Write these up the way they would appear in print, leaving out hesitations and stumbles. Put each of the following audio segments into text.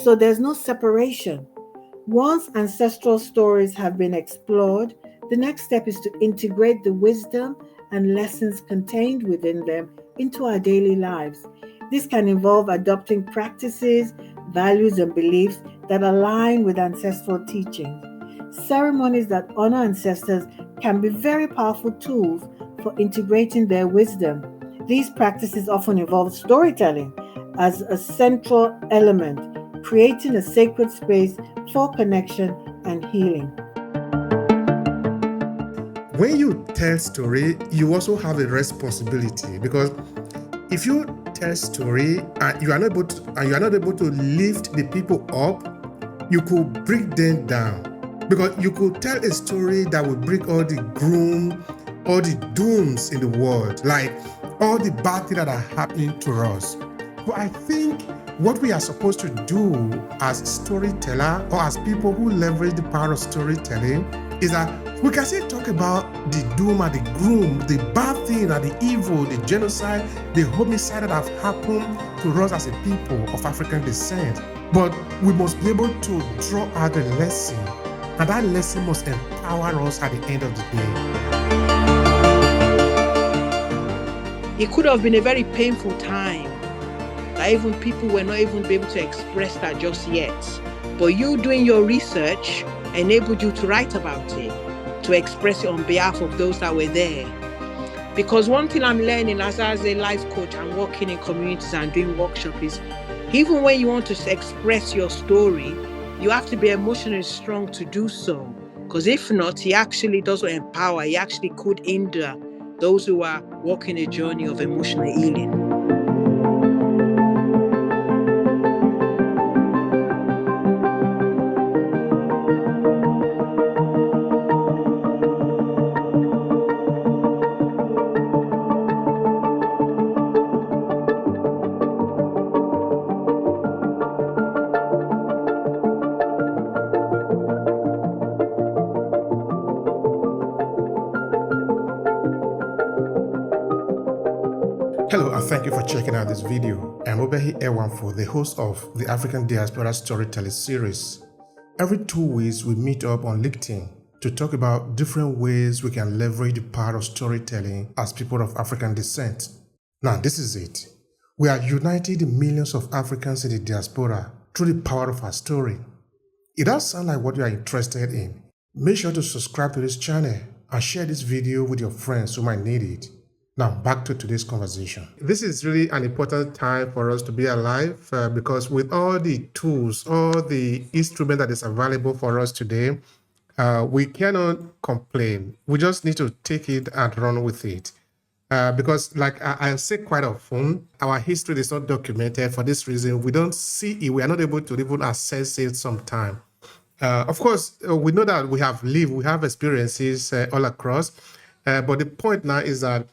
So there's no separation. Once ancestral stories have been explored, the next step is to integrate the wisdom and lessons contained within them into our daily lives. This can involve adopting practices, values, and beliefs that align with ancestral teachings. Ceremonies that honor ancestors can be very powerful tools for integrating their wisdom. These practices often involve storytelling as a central element, creating a sacred space for connection and healing. When you tell story, you also have a responsibility, because if you tell story and you are not able to lift the people up, you could bring them down. Because you could tell a story that will bring all the gloom, all the dooms in the world, like all the bad things that are happening to us. But I think what we are supposed to do as storyteller or as people who leverage the power of storytelling is that we can still talk about the doom and the gloom, the bad thing and the evil, the genocide, the homicide that have happened to us as a people of African descent. But we must be able to draw out a lesson, and that lesson must empower us at the end of the day. It could have been a very painful time that even people were not even able to express that just yet. But you doing your research enabled you to write about it, to express it on behalf of those that were there. Because one thing I'm learning as a life coach and working in communities and doing workshops is, even when you want to express your story, you have to be emotionally strong to do so. Because if not, he actually doesn't empower, he actually could hinder those who are walking a journey of emotional healing. Hello, and thank you for checking out this video. I'm Obehi Ewanfoh, the host of the African Diaspora Storytelling Series. Every 2 weeks, we meet up on LinkedIn to talk about different ways we can leverage the power of storytelling as people of African descent. Now, this is it. We are uniting the millions of Africans in the diaspora through the power of our story. It does sound like what you are interested in. Make sure to subscribe to this channel and share this video with your friends who might need it. Now, back to today's conversation. This is really an important time for us to be alive because with all the tools, all the instruments that is available for us today, we cannot complain. We just need to take it and run with it. Because like I say quite often, our history is not documented. For this reason, we don't see it. We are not able to even assess it sometimes. Of course, we know that we have lived, we have experiences all across. But the point now is that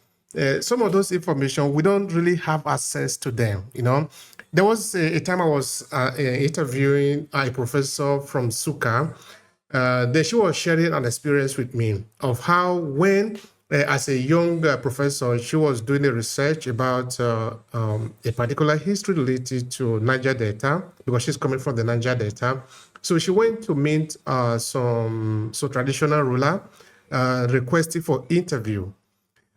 some of those information, we don't really have access to them, you know. There was a time I was interviewing a professor from Suka. Then she was sharing an experience with me of how when, as a young professor, she was doing a research about a particular history related to Niger Delta, because she's coming from the Niger Delta. So she went to meet some traditional ruler, requesting for interview.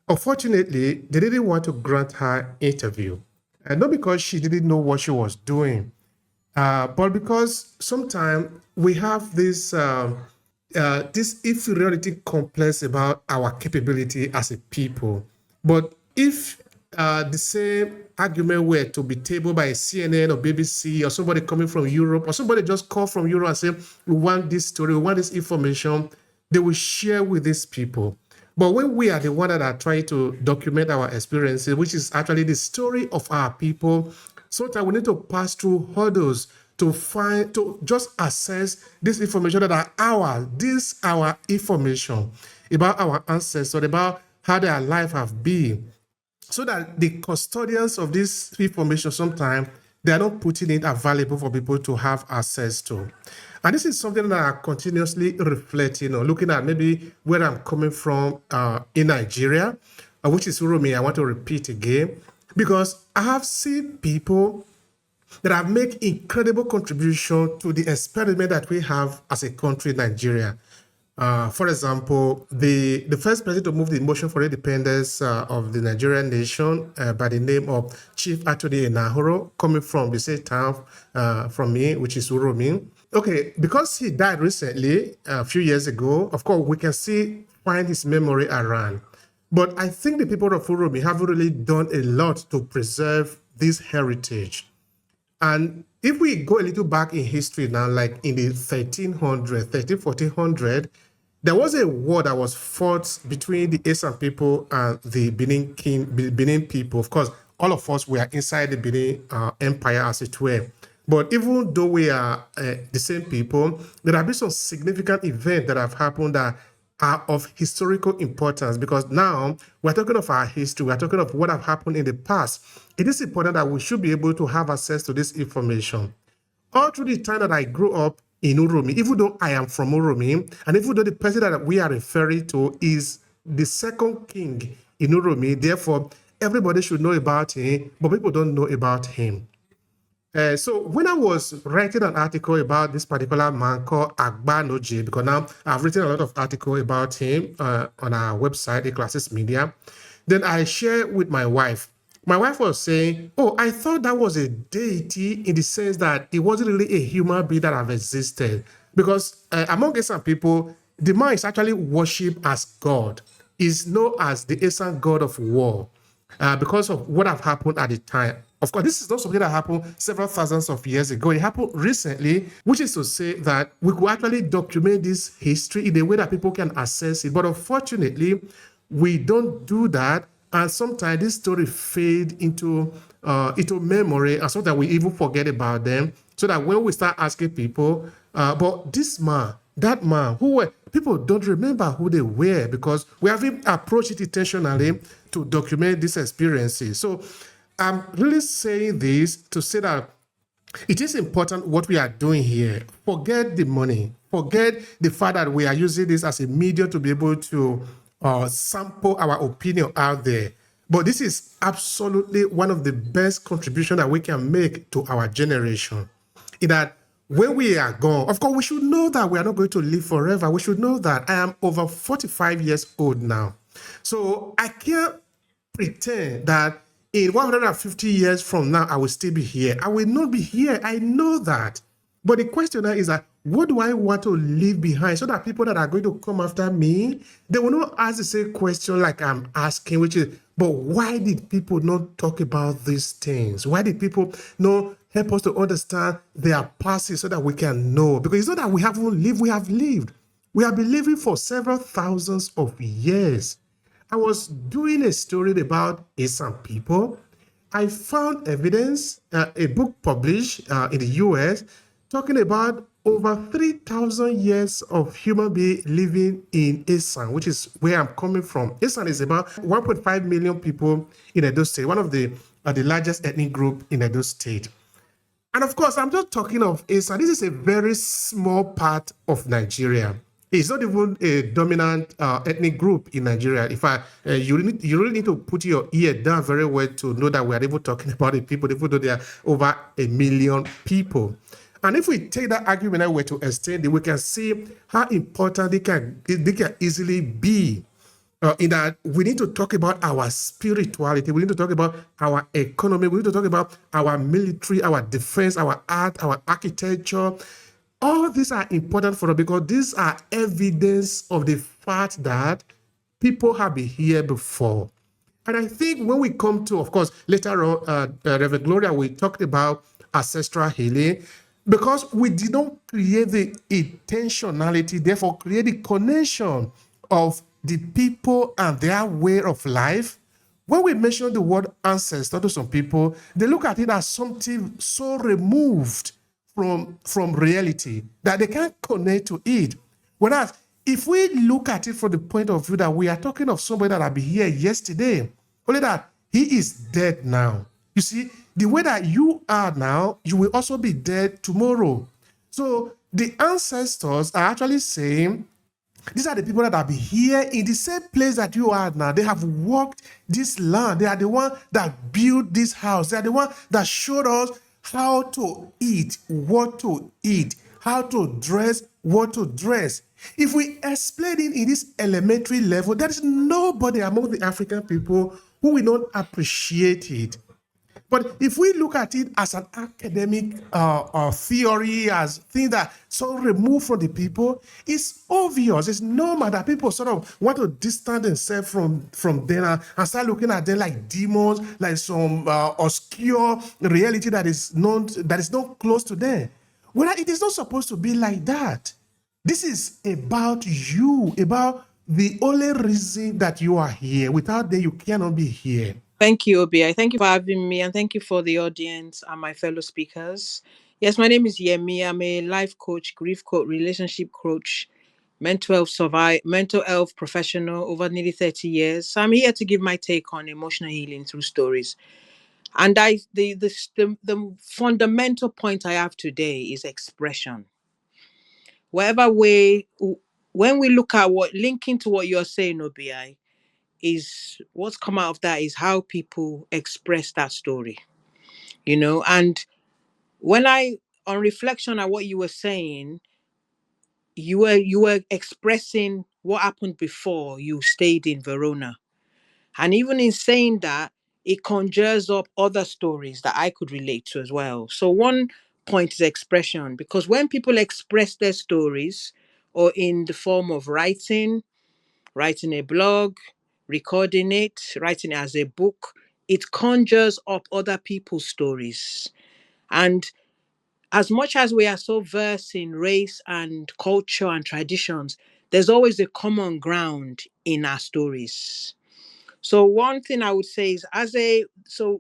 Unfortunately, they didn't want to grant her interview. And not because she didn't know what she was doing, but because sometimes we have this inferiority complex about our capability as a people. But if the same argument were to be tabled by CNN or BBC or somebody coming from Europe, or somebody just call from Europe and say, we want this story, we want this information, they will share with these people. But when we are the one that are trying to document our experiences, which is actually the story of our people, sometimes we need to pass through hurdles to just assess this information that are our information about our ancestors, about how their life have been, so that the custodians of this information sometimes they are not putting it available for people to have access to. And this is something that I'm continuously reflecting on, looking at maybe where I'm coming from in Nigeria, which is Urumi. I want to repeat again, because I have seen people that have made incredible contribution to the experiment that we have as a country, Nigeria. For example, the first president to move the motion for independence of the Nigerian nation by the name of Chief Atudi Enahoro, coming from the same town from me, which is Uromi. Okay, because he died recently, a few years ago, of course, we can find his memory around. But I think the people of Uromi have really done a lot to preserve this heritage. And if we go a little back in history now, like in the 1400, there was a war that was fought between the Esan people and the Benin people. Of course, all of us were inside the Benin Empire, as it were. But even though we are the same people, there have been some significant events that have happened that are of historical importance, because now we're talking of our history, we're talking of what have happened in the past. It is important that we should be able to have access to this information. All through the time that I grew up in Uromi, even though I am from Uromi, and even though the person that we are referring to is the second king in Uromi, therefore everybody should know about him, but people don't know about him. So when I was writing an article about this particular man called Agbanoje, because now I've written a lot of articles about him on our website, Aclasses Media, then I shared with my wife. My wife was saying, oh, I thought that was a deity in the sense that it wasn't really a human being that have existed. Because among Esan people, the man is actually worshipped as God. He's known as the Esan god of war because of what have happened at the time. Of course, this is not something that happened several thousands of years ago. It happened recently, which is to say that we could actually document this history in a way that people can access it. But unfortunately, we don't do that. And sometimes this story fade into memory, and sometimes we even forget about them. So that when we start asking people, but this man, that man, who were, people don't remember who they were, because we haven't approached it intentionally to document these experiences. So I'm really saying this to say that it is important what we are doing here. Forget the money. Forget the fact that we are using this as a medium to be able to sample our opinion out there. But this is absolutely one of the best contributions that we can make to our generation. In that when we are gone, of course, we should know that we are not going to live forever. We should know that I am over 45 years old now. So I can't pretend that in 150 years from now, I will still be here. I will not be here. I know that. But the question now is that, what do I want to leave behind so that people that are going to come after me, they will not ask the same question like I'm asking, which is, but why did people not talk about these things? Why did people not help us to understand their past so that we can know? Because it's not that we haven't lived, we have lived. We have been living for several thousands of years. I was doing a story about Esan people. I found evidence, a book published in the US, talking about over 3,000 years of human beings living in Esan, which is where I'm coming from. Esan is about 1.5 million people in Edo State, one of the largest ethnic group in Edo State. And of course, I'm just talking of Esan. This is a very small part of Nigeria. It's not even a dominant ethnic group in Nigeria. You really need to put your ear down very well to know that we are even talking about the people, even though there are over 1 million people. And if we take that argument and we to extend it, we can see how important they can easily be. In that we need to talk about our spirituality, we need to talk about our economy, we need to talk about our military, our defense, our art, our architecture. All these are important for us because these are evidence of the fact that people have been here before. And I think when we come to, of course, later on, Reverend Gloria, we talked about ancestral healing, because we did not create the intentionality, therefore create the connection of the people and their way of life. When we mention the word ancestor to some people, they look at it as something so removed from reality that they can't connect to it. Whereas if we look at it from the point of view that we are talking of somebody that had been here yesterday, only that he is dead now. You see, the way that you are now, you will also be dead tomorrow. So the ancestors are actually saying, these are the people that have been here in the same place that you are now. They have walked this land. They are the one that built this house. They are the one that showed us how to eat, what to eat, how to dress, what to dress. If we explain it in this elementary level, there is nobody among the African people who will not appreciate it. But if we look at it as an academic theory, as things that so removed from the people, it's obvious, it's normal that people sort of want to distance themselves from them and start looking at them like demons, like some obscure reality that is not close to them. Well, it is not supposed to be like that. This is about you, about the only reason that you are here. Without them, you cannot be here. Thank you, Obi. Thank you for having me, and thank you for the audience and my fellow speakers. Yes, my name is Yemi. I'm a life coach, grief coach, relationship coach, mental health professional over nearly 30 years. So I'm here to give my take on emotional healing through stories. And the fundamental point I have today is expression. Whatever way, when we look at what linking to what you're saying, Obi, is what's come out of that is how people express that story, and when I on reflection at what you were saying, you were expressing what happened before you stayed in Verona. And even in saying that, it conjures up other stories that I could relate to as well. So one point is expression, because when people express their stories, or in the form of writing a blog, recording it, writing it as a book, it conjures up other people's stories. And as much as we are so versed in race and culture and traditions, there's always a common ground in our stories. So one thing I would say is,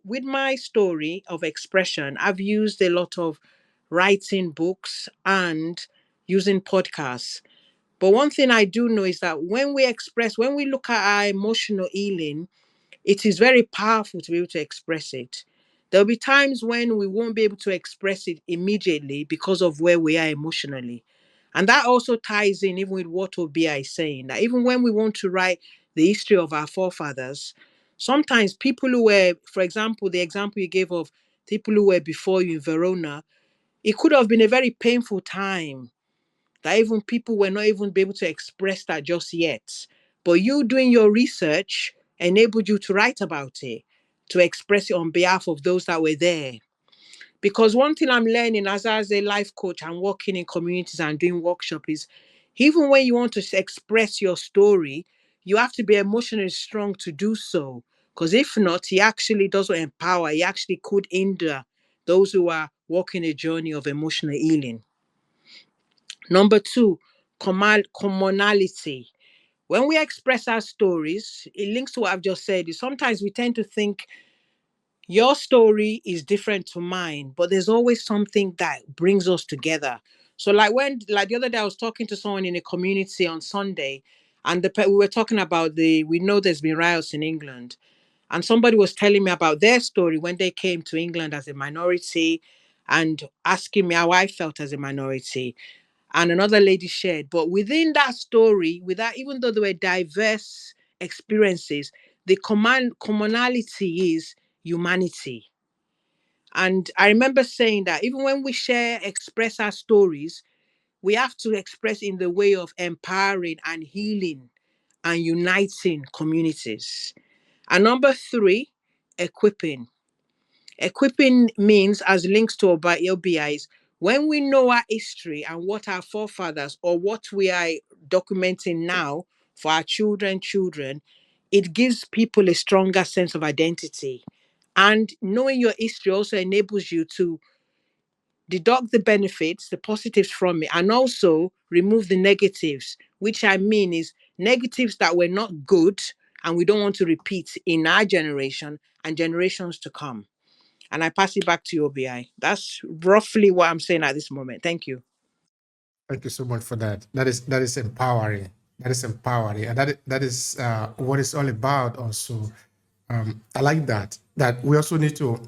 with my story of expression, I've used a lot of writing books and using podcasts. But one thing I do know is that when we look at our emotional healing, it is very powerful to be able to express it. There'll be times when we won't be able to express it immediately because of where we are emotionally. And that also ties in even with what Obia is saying, that even when we want to write the history of our forefathers, sometimes people who were, for example, the example you gave of people who were before you in Verona, it could have been a very painful time that even people were not even be able to express that just yet. But you doing your research enabled you to write about it, to express it on behalf of those that were there. Because one thing I'm learning as a life coach and working in communities and doing workshops is, even when you want to express your story, you have to be emotionally strong to do so. Because if not, he actually doesn't empower, he actually could hinder those who are walking a journey of emotional healing. Number two, commonality. When we express our stories, it links to what I've just said. Is sometimes we tend to think your story is different to mine, but there's always something that brings us together. So, like the other day, I was talking to someone in a community on Sunday, and we were talking about we know there's been riots in England, and somebody was telling me about their story when they came to England as a minority, and asking me how I felt as a minority. And another lady shared. But within that story, even though there were diverse experiences, the commonality is humanity. And I remember saying that even when we express our stories, we have to express in the way of empowering and healing and uniting communities. And number three, equipping. Equipping means, as links to OBI, is when we know our history and what our forefathers or what we are documenting now for our children, it gives people a stronger sense of identity. And knowing your history also enables you to deduct the benefits, the positives from it, and also remove the negatives, which I mean is negatives that were not good and we don't want to repeat in our generation and generations to come. And I pass it back to you, OBI. That's roughly what I'm saying at this moment. Thank you. Thank you so much for that. That is empowering. That is empowering, and that is what it's all about. Also, I like that. That we also need to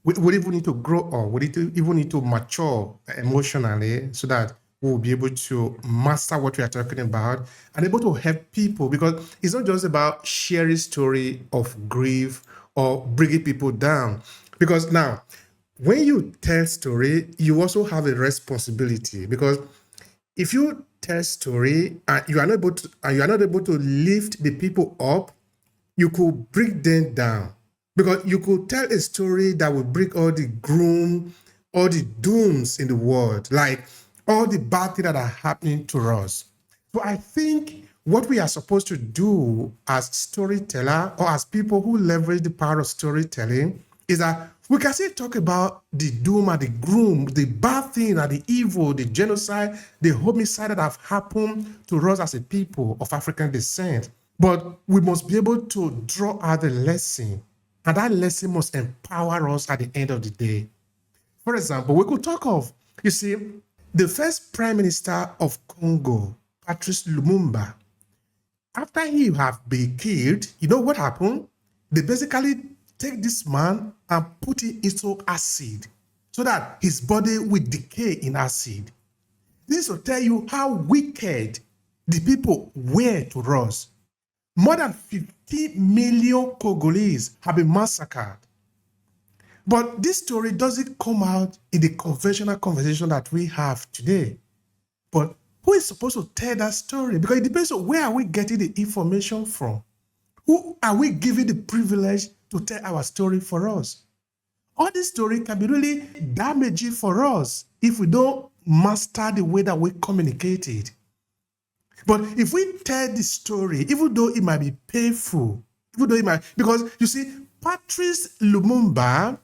we even need to grow up. Even need to mature emotionally so that we'll be able to master what we are talking about and able to help people, because it's not just about sharing story of grief or bringing people down. Because now, when you tell story, you also have a responsibility, because if you tell story and you are not able to lift the people up, you could break them down. Because you could tell a story that will break all the gloom, all the dooms in the world, like all the bad things that are happening to us. So I think what we are supposed to do as storyteller, or as people who leverage the power of storytelling, is that we can still talk about the doom and the gloom, the bad thing and the evil, the genocide, the homicide that have happened to us as a people of African descent. But we must be able to draw out the lesson, and that lesson must empower us at the end of the day. For example, we could talk of, you see, the first prime minister of Congo, Patrice Lumumba. After he have been killed, you know what happened? They basically take this man and put him into acid so that his body will decay in acid. This will tell you how wicked the people were to us. More than 50 million Congolese have been massacred. But this story doesn't come out in the conventional conversation that we have today. But who is supposed to tell that story? Because it depends on where are we getting the information from. Who are we giving the privilege to tell our story for us? All this story can be really damaging for us if we don't master the way that we communicate it. But if we tell the story, even though it might be painful, because you see, Patrice Lumumba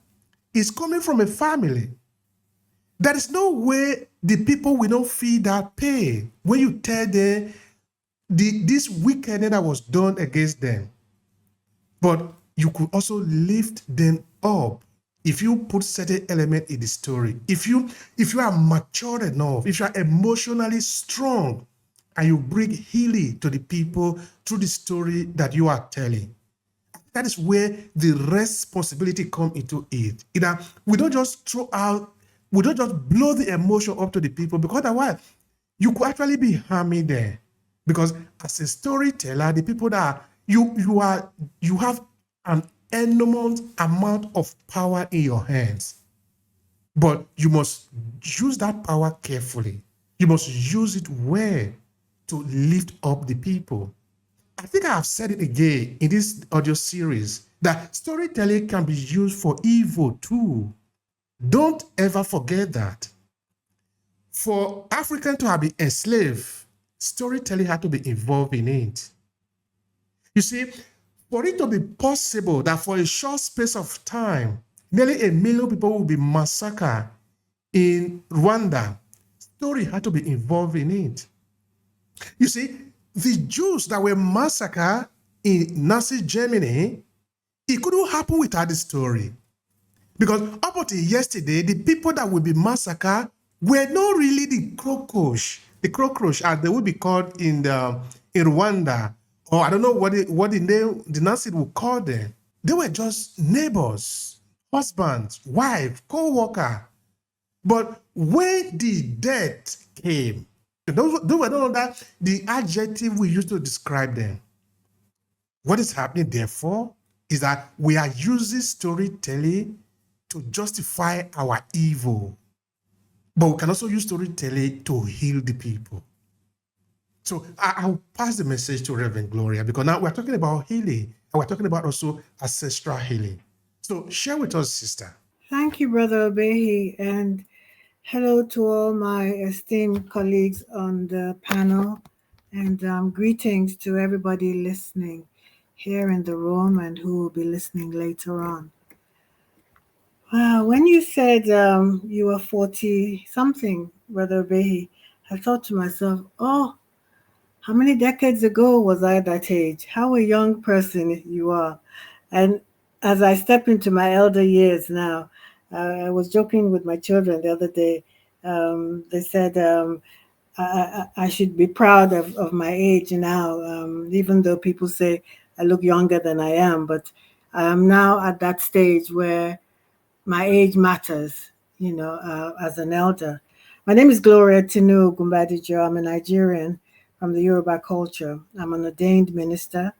is coming from a family. There is no way the people will not feel that pain when you tell them this wickedness that was done against them. But you could also lift them up if you put certain element in the story. If you are mature enough, if you are emotionally strong, and you bring healing to the people through the story that you are telling. That is where the responsibility comes into it. We don't just blow the emotion up to the people, because otherwise you could actually be harming them. Because as a storyteller, the people that you have an enormous amount of power in your hands. But you must use that power carefully. You must use it well to lift up the people. I think I have said it again in this audio series that storytelling can be used for evil too. Don't ever forget that. For Africans to have been enslaved, storytelling had to be involved in it. You see, for it to be possible that for a short space of time, nearly 1 million people will be massacred in Rwanda, story had to be involved in it. You see, the Jews that were massacred in Nazi Germany, it couldn't happen without the story. Because up until yesterday, the people that would be massacred were not really the cockroach. The cockroach, as they would be called in Rwanda, or I don't know what the Nazis would call them. They were just neighbors, husbands, wife, co-worker. But when the death came, those were not that the adjective we used to describe them. What is happening, therefore, is that we are using storytelling to justify our evil. But we can also use storytelling to heal the people. So I'll pass the message to Reverend Gloria, because now we're talking about healing, and we're talking about also ancestral healing. So share with us, sister. Thank you, Brother Obehi, and hello to all my esteemed colleagues on the panel, and greetings to everybody listening here in the room and who will be listening later on. Wow, when you said you were 40-something, Brother Obehi, I thought to myself, oh, how many decades ago was I that age? How a young person you are. And as I step into my elder years now, I was joking with my children the other day. They said I should be proud of my age now, even though people say I look younger than I am. But I am now at that stage where my age matters, as an elder. My name is Gloria Tinu Gumbadijo. I'm a Nigerian from the Yoruba culture. I'm an ordained minister,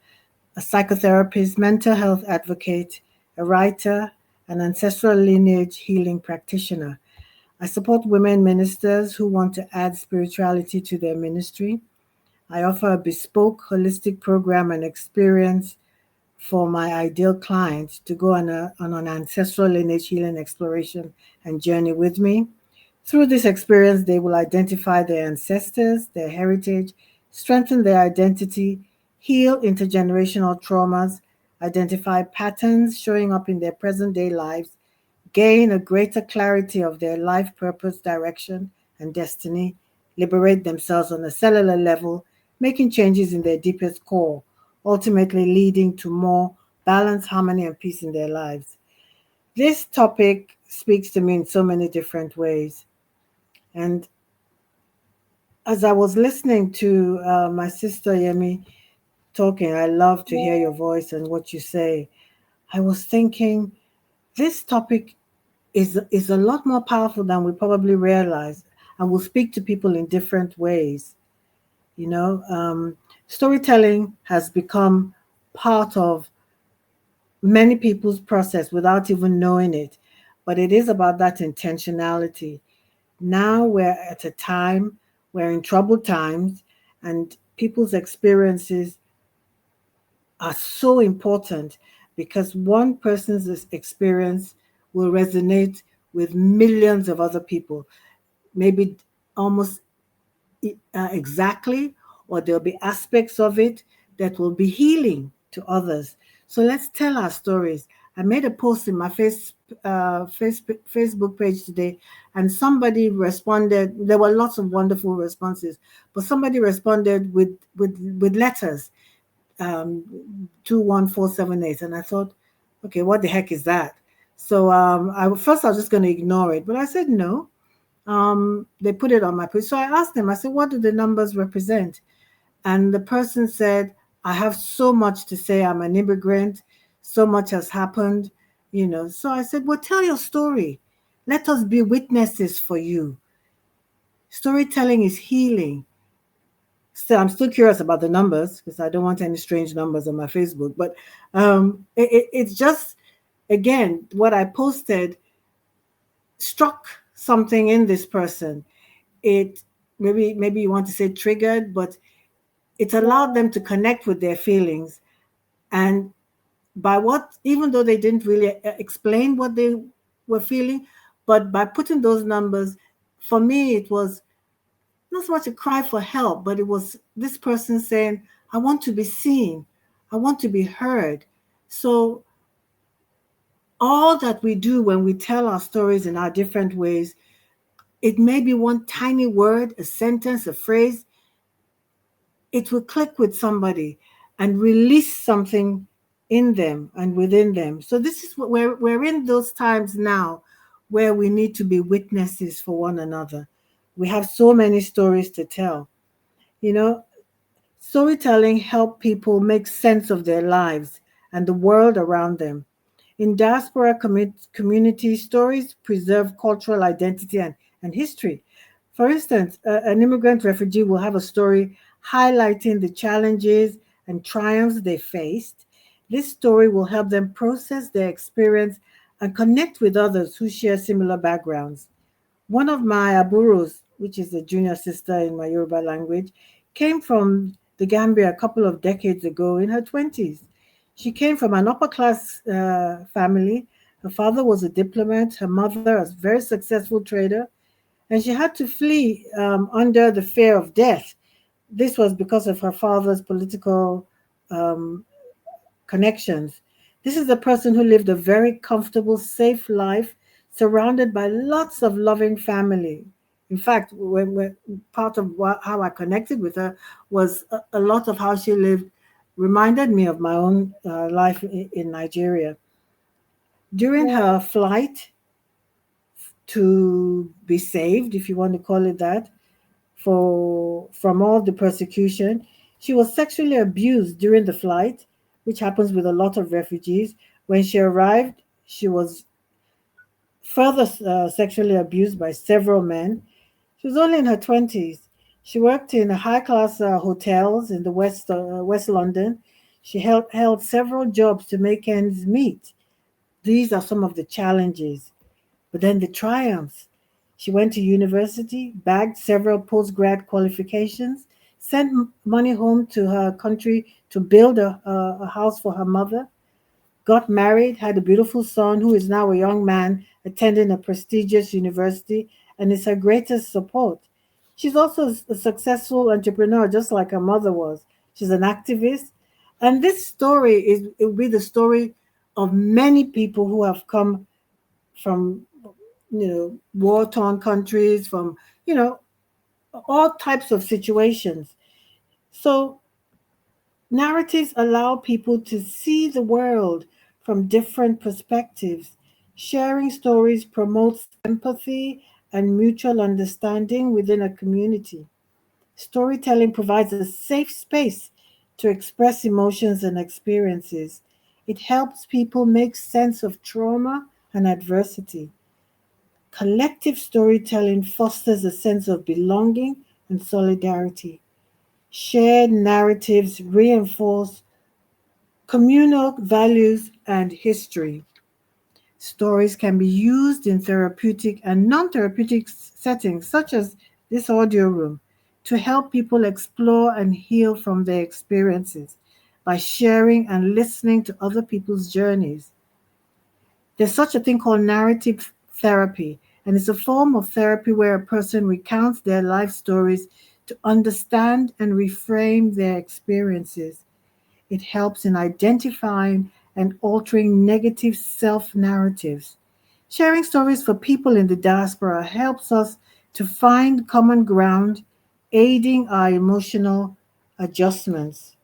a psychotherapist, mental health advocate, a writer, an ancestral lineage healing practitioner. I support women ministers who want to add spirituality to their ministry. I offer a bespoke holistic program and experience for my ideal clients to go on an ancestral lineage healing exploration and journey with me. Through this experience, they will identify their ancestors, their heritage, strengthen their identity, heal intergenerational traumas, identify patterns showing up in their present day lives, gain a greater clarity of their life purpose, direction, and destiny, liberate themselves on a cellular level, making changes in their deepest core, ultimately leading to more balance, harmony, and peace in their lives. This topic speaks to me in so many different ways. And as I was listening to my sister Yemi talking, I love to hear your voice and what you say. I was thinking this topic is a lot more powerful than we probably realize, and will speak to people in different ways. You know, storytelling has become part of many people's process without even knowing it, but it is about that intentionality. Now we're at a time, we're in troubled times, and people's experiences are so important because one person's experience will resonate with millions of other people, maybe almost exactly, or there'll be aspects of it that will be healing to others. So let's tell our stories. I made a post in my Facebook page today, and somebody responded. There were lots of wonderful responses, but somebody responded with letters, 21478, and I thought, okay, what the heck is that? So I was just going to ignore it, but I said no. They put it on my page. So I asked them, I said, what do the numbers represent? And the person said, I have so much to say. I'm an immigrant. So much has happened, you know. So I said, well, tell your story. Let us be witnesses for you. Storytelling is healing. Still, I'm still curious about the numbers because I don't want any strange numbers on my Facebook. But it's just, again, what I posted struck something in this person. It maybe you want to say triggered, but it allowed them to connect with their feelings. And by what, even though they didn't really explain what they were feeling, but by putting those numbers, for me, it was not so much a cry for help, but it was this person saying, I want to be seen, I want to be heard. So all that we do when we tell our stories in our different ways, it may be one tiny word, a sentence, a phrase, it will click with somebody and release something in them and within them. So this is what we're in those times now where we need to be witnesses for one another. We have so many stories to tell. You know, storytelling help people make sense of their lives and the world around them. In diaspora communities, stories preserve cultural identity and history. For instance, an immigrant refugee will have a story highlighting the challenges and triumphs they faced. This story will help them process their experience and connect with others who share similar backgrounds. One of my aburos, which is a junior sister in my Yoruba language, came from the Gambia a couple of decades ago in her 20s. She came from an upper class family. Her father was a diplomat, her mother, a very successful trader, and she had to flee under the fear of death. This was because of her father's political um, connections. This is a person who lived a very comfortable, safe life, surrounded by lots of loving family. In fact, when part of how I connected with her was a lot of how she lived reminded me of my own life in Nigeria. During her flight to be saved, if you want to call it that, from all the persecution. She was sexually abused during the flight, which happens with a lot of refugees. When she arrived, she was further sexually abused by several men. She was only in her 20s. She worked in high class hotels in the West London. She held several jobs to make ends meet. These are some of the challenges, but then the triumphs. She went to university, bagged several postgrad qualifications, sent money home to her country to build a house for her mother, got married, had a beautiful son who is now a young man attending a prestigious university and is her greatest support. She's also a successful entrepreneur, just like her mother was. She's an activist. And this story it will be the story of many people who have come from, war-torn countries, from, all types of situations. So narratives allow people to see the world from different perspectives. Sharing stories promotes empathy and mutual understanding within a community. Storytelling provides a safe space to express emotions and experiences. It helps people make sense of trauma and adversity. Collective storytelling fosters a sense of belonging and solidarity. Shared narratives reinforce communal values and history. Stories can be used in therapeutic and non therapeutic settings, such as this audio room, to help people explore and heal from their experiences by sharing and listening to other people's journeys. There's such a thing called narrative therapy, and it's a form of therapy where a person recounts their life stories to understand and reframe their experiences. It helps in identifying and altering negative self narratives. Sharing stories for people in the diaspora helps us to find common ground, aiding our emotional adjustments.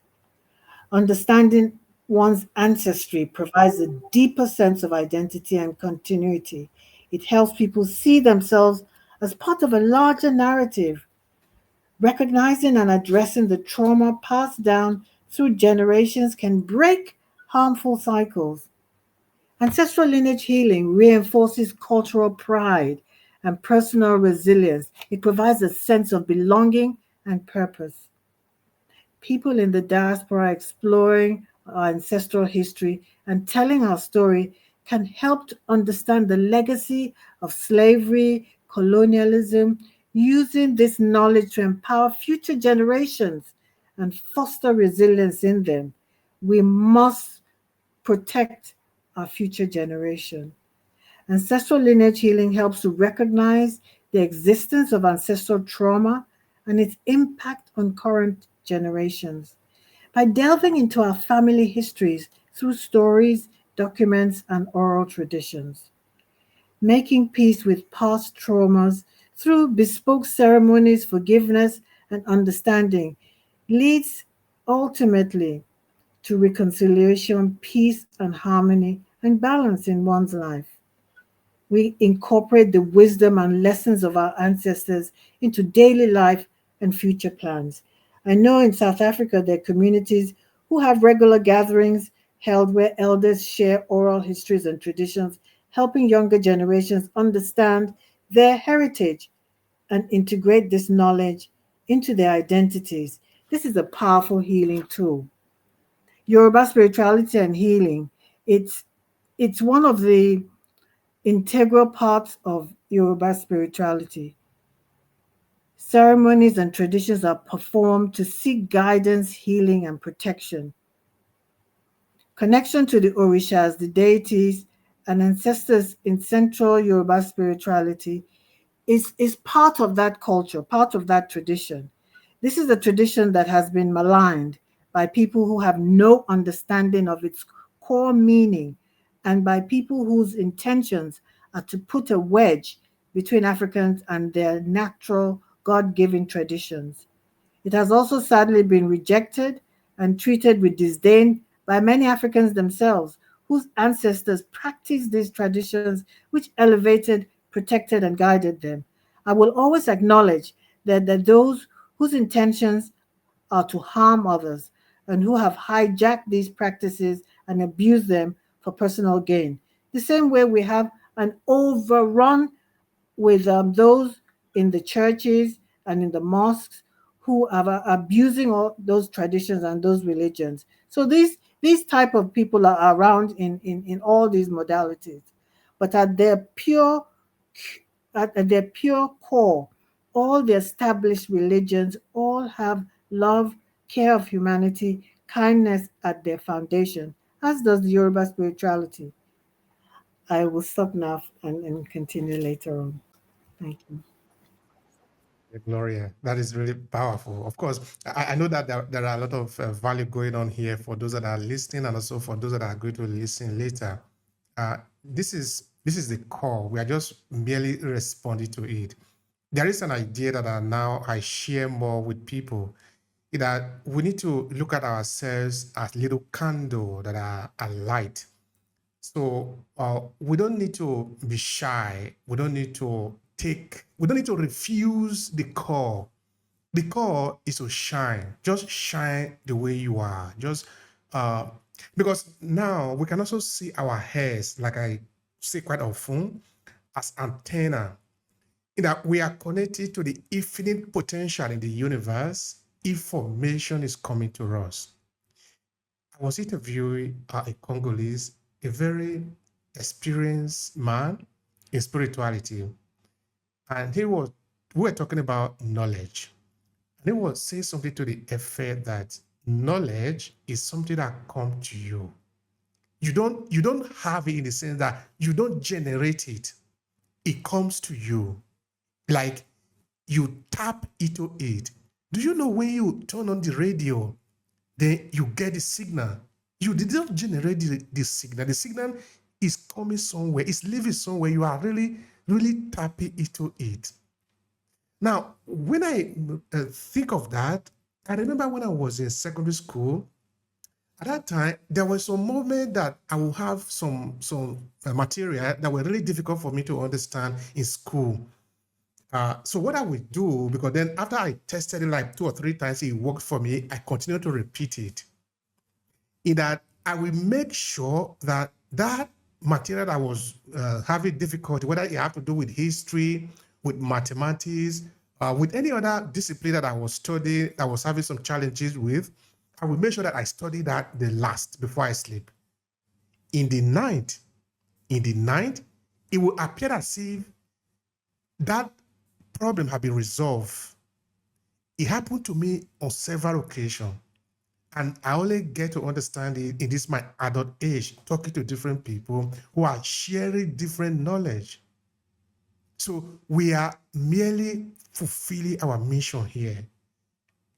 Understanding one's ancestry provides a deeper sense of identity and continuity. It helps people see themselves as part of a larger narrative. Recognizing and addressing the trauma passed down through generations can break harmful cycles. Ancestral lineage healing reinforces cultural pride and personal resilience. It provides a sense of belonging and purpose. People in the diaspora exploring our ancestral history and telling our story can help to understand the legacy of slavery, colonialism, using this knowledge to empower future generations and foster resilience in them. We must protect our future generation. Ancestral lineage healing helps to recognize the existence of ancestral trauma and its impact on current generations. By delving into our family histories through stories, documents, and oral traditions, making peace with past traumas through bespoke ceremonies, forgiveness, and understanding leads ultimately to reconciliation, peace, and harmony and balance in one's life. We incorporate the wisdom and lessons of our ancestors into daily life and future plans. I know in South Africa there are communities who have regular gatherings held where elders share oral histories and traditions, helping younger generations understand their heritage and integrate this knowledge into their identities. This is a powerful healing tool. Yoruba spirituality and healing, it's one of the integral parts of Yoruba spirituality. Ceremonies and traditions are performed to seek guidance, healing, and protection. Connection to the Orishas, the deities, and ancestors in central Yoruba spirituality is part of that culture, part of that tradition. This is a tradition that has been maligned by people who have no understanding of its core meaning and by people whose intentions are to put a wedge between Africans and their natural God-given traditions. It has also sadly been rejected and treated with disdain by many Africans themselves, whose ancestors practiced these traditions which elevated, protected, and guided them. I will always acknowledge that those whose intentions are to harm others and who have hijacked these practices and abused them for personal gain. The same way we have an overrun with those in the churches and in the mosques who are abusing all those traditions and those religions. So these type of people are around in all these modalities, but at their pure core, all the established religions all have love, care of humanity, kindness at their foundation, as does the Yoruba spirituality. I will stop now and continue later on. Thank you. Gloria, that is really powerful. Of course, I know that there are a lot of value going on here for those that are listening and also for those that are going to listen later. This is the core. We are just merely responding to it. There is an idea that I share more with people, that we need to look at ourselves as little candle that are a light. So we don't need to be shy. We don't need to refuse the call. The call is to shine. Just shine the way you are. Just because now we can also see our hairs, like I say quite often, as antenna, in that we are connected to the infinite potential in the universe. Information is coming to us. I was interviewing a Congolese, a very experienced man in spirituality, and we were talking about knowledge. And he was saying something to the effect that knowledge is something that comes to you. You don't have it in the sense that you don't generate it. It comes to you. Like you tap into it. Do you know when you turn on the radio, then you get the signal? You did not generate the signal. The signal is coming somewhere. It's living somewhere. You are really, really tapping into it. Now, when I think of that, I remember when I was in secondary school. At that time, there was some moment that I will have some material that were really difficult for me to understand in school. So what I would do, because then after I tested it like 2 or 3 times, it worked for me, I continued to repeat it. In that I will make sure that that material that I was having difficulty, whether it had to do with history, with mathematics, with any other discipline that I was studying, that I was having some challenges with, I will make sure that I study that the last before I sleep. In the night, it will appear as if that problem had been resolved. It happened to me on several occasions. And I only get to understand it in this my adult age, talking to different people who are sharing different knowledge. So we are merely fulfilling our mission here,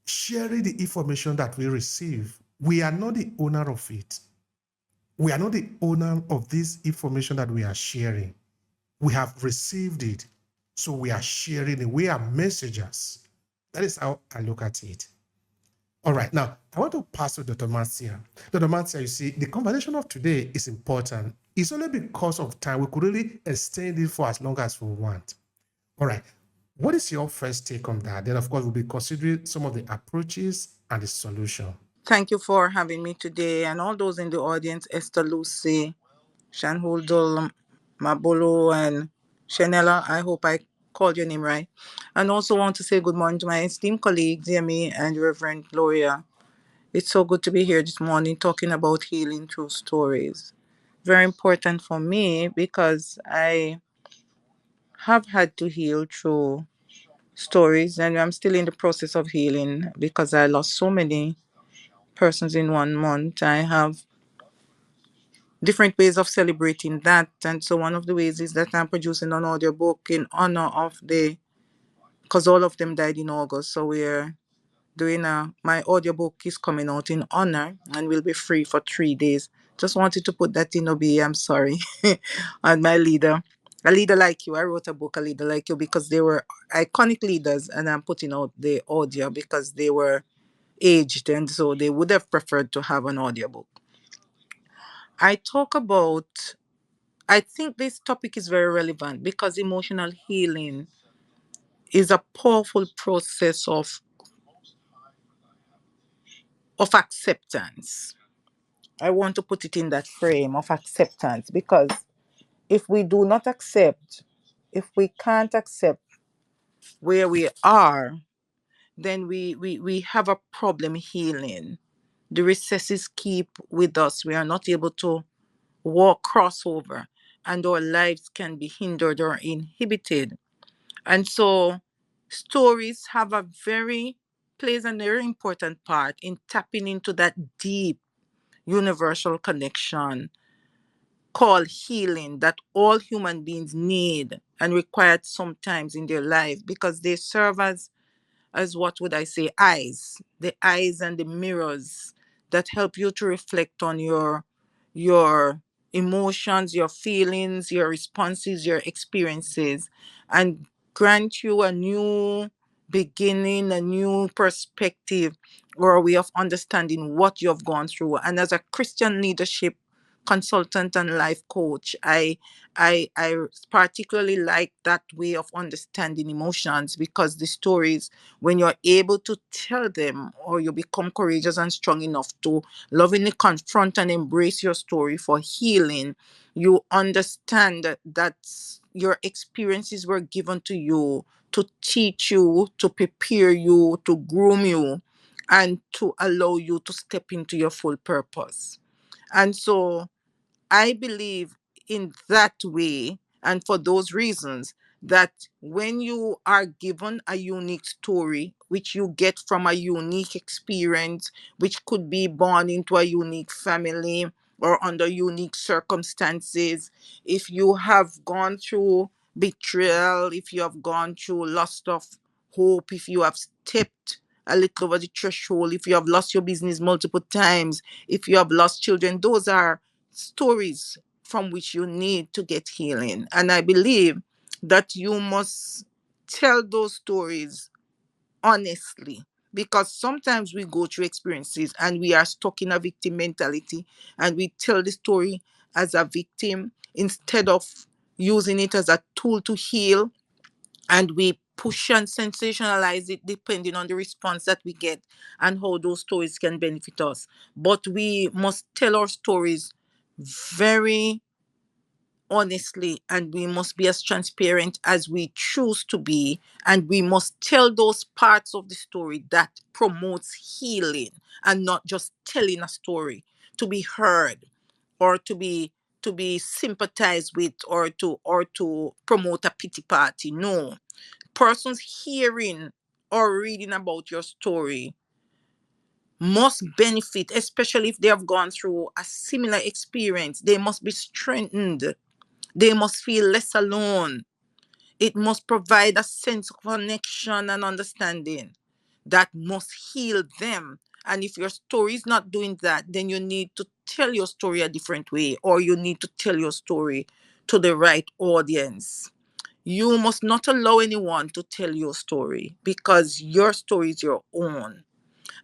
sharing the information that we receive. We are not the owner of it. We are not the owner of this information that we are sharing. We have received it, so we are sharing it. We are messengers. That is how I look at it. All right, now I want to pass to Dr. Marcia. Dr. Marcia, you see, the conversation of today is important. It's only because of time. We could really extend it for as long as we want. All right, what is your first take on that? Then, of course, we'll be considering some of the approaches and the solution. Thank you for having me today, and all those in the audience, Esther Lucy, Shanhuldul, Mabolo, and Shanella. I hope I called your name right. And also want to say good morning to my esteemed colleagues, Yemi and Reverend Gloria. It's so good to be here this morning talking about healing through stories. Very important for me because I have had to heal through stories, and I'm still in the process of healing because I lost so many persons in 1 month. I have different ways of celebrating that. And so one of the ways is that I'm producing an audiobook in honor of because all of them died in August. So we're doing my audiobook is coming out in honor and will be free for 3 days. Just wanted to put that in, Obehi, I'm sorry. And my leader, a leader like you. I wrote a book, A Leader Like You, because they were iconic leaders, and I'm putting out the audio because they were aged, and so they would have preferred to have an audiobook. I think this topic is very relevant because emotional healing is a powerful process of acceptance. I want to put it in that frame of acceptance because if we do not accept, if we can't accept where we are, then we have a problem healing. The recesses keep with us. We are not able to walk crossover, and our lives can be hindered or inhibited. And so stories have a very plays a very important part in tapping into that deep universal connection called healing that all human beings need and require sometimes in their life, because they serve as what would I say, eyes, the eyes and the mirrors that help you to reflect on your emotions, your feelings, your responses, your experiences, and grant you a new beginning, a new perspective, or a way of understanding what you have gone through. And as a Christian leadership consultant and life coach, I particularly like that way of understanding emotions, because the stories, when you're able to tell them, or you become courageous and strong enough to lovingly confront and embrace your story for healing, you understand that your experiences were given to you to teach you, to prepare you, to groom you, and to allow you to step into your full purpose. And so I believe in that way, and for those reasons, that when you are given a unique story, which you get from a unique experience, which could be born into a unique family or under unique circumstances, if you have gone through betrayal, if you have gone through loss of hope, if you have stepped a little over the threshold, if you have lost your business multiple times, if you have lost children, those are stories from which you need to get healing. And I believe that you must tell those stories honestly, because sometimes we go through experiences and we are stuck in a victim mentality, and we tell the story as a victim instead of using it as a tool to heal, and we push and sensationalize it depending on the response that we get and how those stories can benefit us. But we must tell our stories very honestly, and we must be as transparent as we choose to be, and we must tell those parts of the story that promotes healing, and not just telling a story to be heard, or to be sympathized with, or to promote a pity party. No, persons hearing or reading about your story must benefit, especially if they have gone through a similar experience. They must be strengthened. They must feel less alone. It must provide a sense of connection and understanding that must heal them. And if your story is not doing that, then you need to tell your story a different way, or you need to tell your story to the right audience. You must not allow anyone to tell your story, because your story is your own.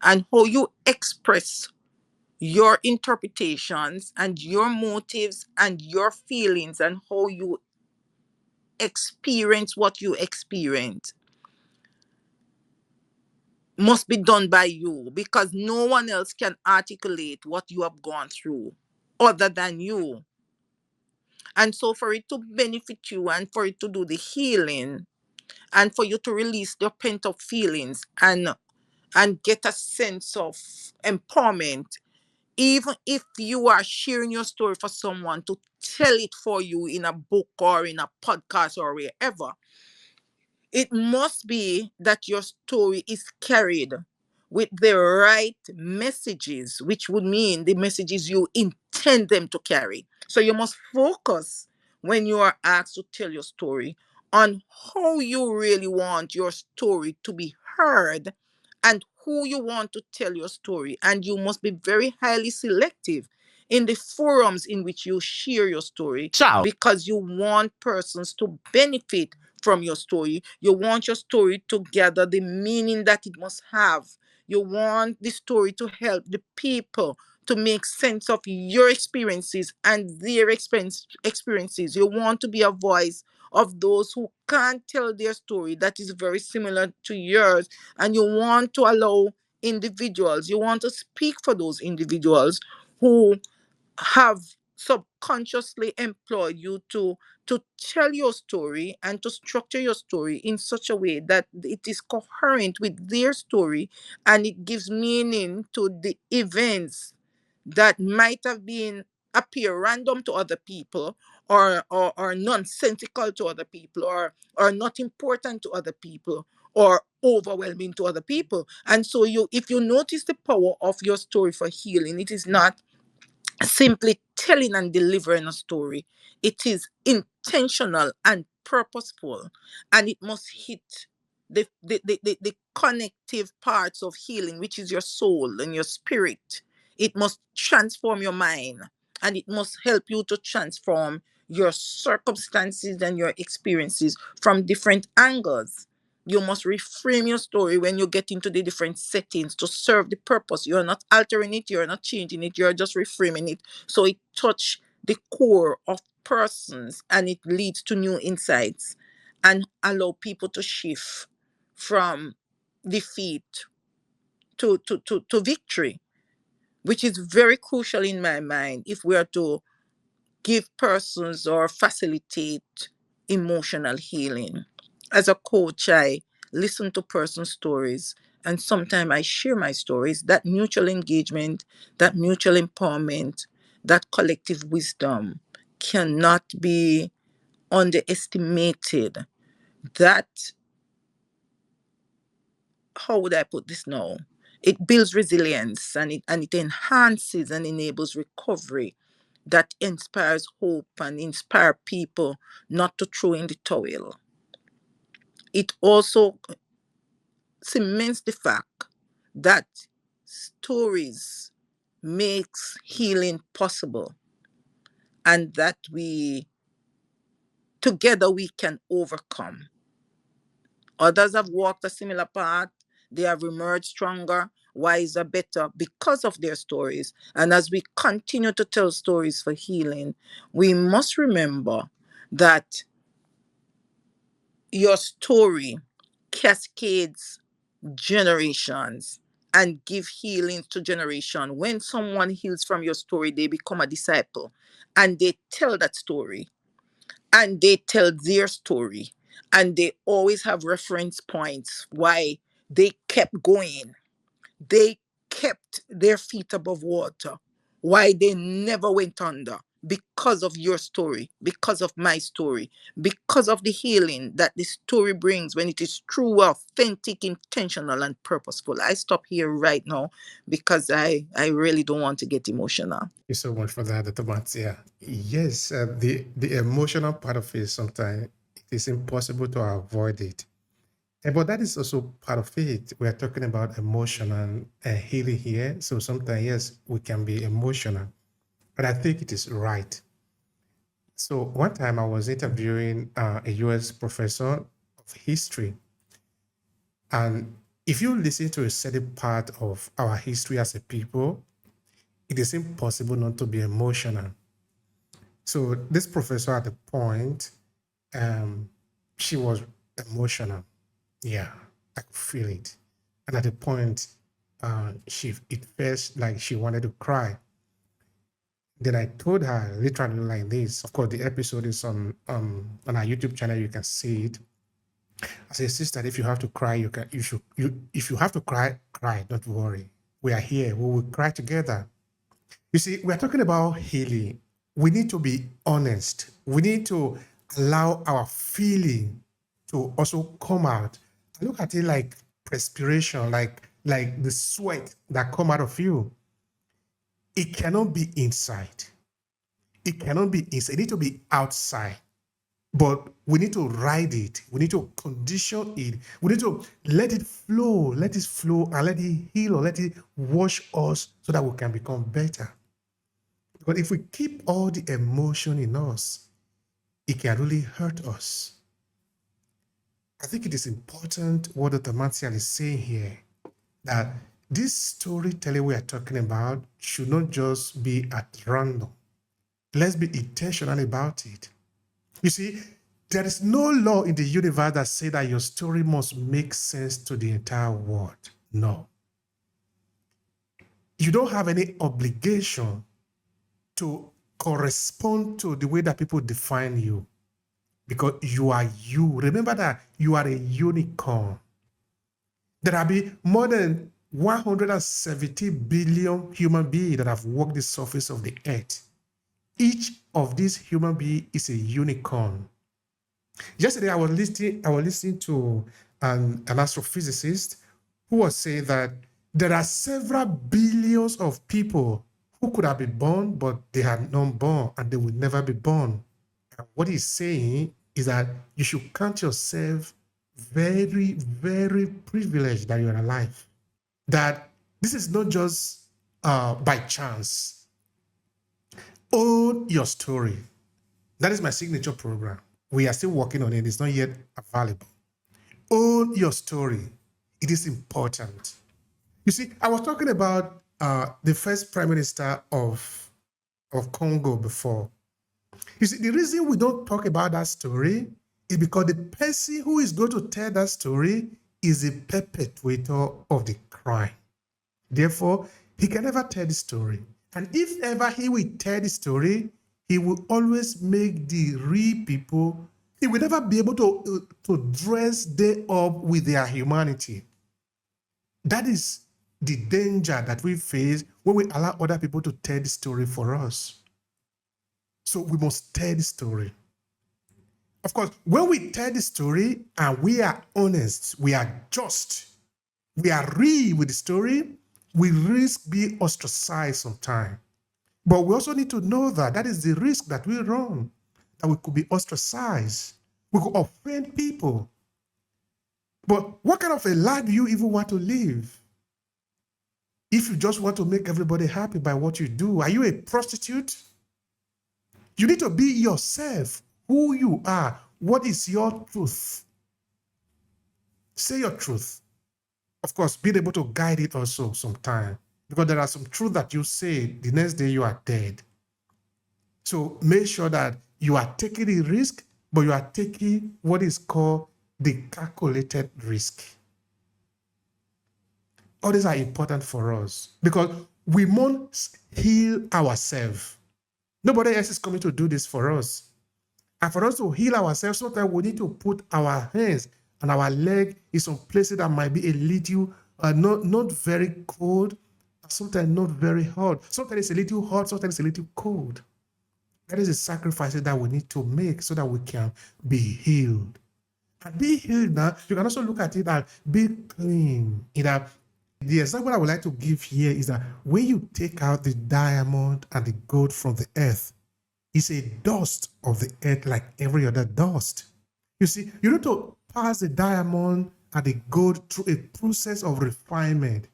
And how you express your interpretations and your motives and your feelings, and how you experience what you experience, must be done by you, because no one else can articulate what you have gone through other than you. And so, for it to benefit you, and for it to do the healing, and for you to release your pent up feelings, and get a sense of empowerment, even if you are sharing your story for someone to tell it for you in a book or in a podcast or wherever, it must be that your story is carried with the right messages, which would mean the messages you intend them to carry. So you must focus, when you are asked to tell your story, on how you really want your story to be heard, and who you want to tell your story. And you must be very highly selective in the forums in which you share your story, because you want persons to benefit from your story. You want your story to gather the meaning that it must have. You want the story to help the people to make sense of your experiences and their experiences. You want to be a voice of those who can't tell their story that is very similar to yours. And you want to allow individuals, you want to speak for those individuals who have subconsciously employ you to tell your story and to structure your story in such a way that it is coherent with their story, and it gives meaning to the events that might have been appear random to other people, or nonsensical to other people, or not important to other people, or overwhelming to other people. And so you, if you notice the power of your story for healing, it is not simply telling and delivering a story. It is intentional and purposeful, and it must hit the connective parts of healing, which is your soul and your spirit. It must transform your mind, and it must help you to transform your circumstances and your experiences from different angles. You must reframe your story when you get into the different settings to serve the purpose. You're not altering it, you're not changing it, you're just reframing it so it touch the core of persons, and it leads to new insights and allow people to shift from defeat to victory, which is very crucial in my mind if we are to give persons or facilitate emotional healing. As a coach, I listen to person stories, and sometimes I share my stories. That mutual engagement, that mutual empowerment, that collective wisdom cannot be underestimated. That, how would I put this now? It builds resilience, and it enhances and enables recovery, that inspires hope and inspire people not to throw in the towel. It also cements the fact that stories makes healing possible, and that we together we can overcome. Others have walked a similar path. They have emerged stronger, wiser, better because of their stories. And as we continue to tell stories for healing, we must remember that your story cascades generations and give healing to generation. When someone heals from your story, they become a disciple, and they tell that story, and they tell their story, and they always have reference points why they kept going. They kept their feet above water, why they never went under, because of your story, because of my story, because of the healing that the story brings when it is true, authentic, intentional, and purposeful. I stop here right now because I really don't want to get emotional. Thank you so much for that, Dr. Matia. Yes, the emotional part of it, sometimes it is impossible to avoid it. But that is also part of it. We are talking about emotional healing here. So sometimes, yes, we can be emotional, but I think it is right. So one time I was interviewing a US professor of history. And if you listen to a certain part of our history as a people, it is impossible not to be emotional. So this professor at the point, she was emotional. Yeah, I could feel it. And at the point, it felt like she wanted to cry. Then I told her literally like this. Of course, the episode is on our YouTube channel. You can see it. I said, sister, if you have to cry, if you have to cry, cry. Don't worry. We are here. We will cry together. You see, we are talking about healing. We need to be honest. We need to allow our feeling to also come out. I look at it like perspiration, like the sweat that come out of you. It cannot be inside. It cannot be inside. It needs to be outside. But we need to ride it. We need to condition it. We need to let it flow, and let it heal, or let it wash us so that we can become better. But if we keep all the emotion in us, it can really hurt us. I think it is important what Dr. Martial is saying here, that this storytelling we are talking about should not just be at random. Let's be intentional about it. You see, there is no law in the universe that says that your story must make sense to the entire world. No. You don't have any obligation to correspond to the way that people define you, because you are you. Remember that you are a unicorn. There have been more than 170 billion human beings that have walked the surface of the earth. Each of these human beings is a unicorn. Yesterday, I was listening to an astrophysicist who was saying that there are several billions of people who could have been born, but they had not born, and they will never be born. And what he's saying is that you should count yourself very, very privileged that you're alive. That this is not just by chance. Own your story. That is my signature program. We are still working on it. It's not yet available. Own your story. It is important. You see, I was talking about the first prime minister of Congo before. You see, the reason we don't talk about that story is because the person who is going to tell that story is the perpetrator of the crime. Therefore, he can never tell the story. And if ever he will tell the story, he will always make the real people, he will never be able to dress them up with their humanity. That is the danger that we face when we allow other people to tell the story for us. So we must tell the story. Of course, when we tell the story and we are honest, we are just, we are real with the story, we risk being ostracized sometimes. But we also need to know that that is the risk that we run, that we could be ostracized. We could offend people. But what kind of a life do you even want to live? If you just want to make everybody happy by what you do, are you a prostitute? You need to be yourself, who you are. What is your truth? Say your truth. Of course, being able to guide it also sometimes, because there are some truth that you say, the next day you are dead. So make sure that you are taking the risk, but you are taking what is called the calculated risk. All these are important for us because we must heal ourselves. Nobody else is coming to do this for us. And for us to heal ourselves, sometimes we need to put our hands and our leg in some places that might be a little, not very cold, sometimes not very hot. Sometimes it's a little hot, sometimes it's a little cold. That is the sacrifices that we need to make so that we can be healed. And be healed now, you can also look at it as be clean. The example I would like to give here is that when you take out the diamond and the gold from the earth, it's a dust of the earth like every other dust. You see, you need to pass the diamond and the gold through a process of refinement.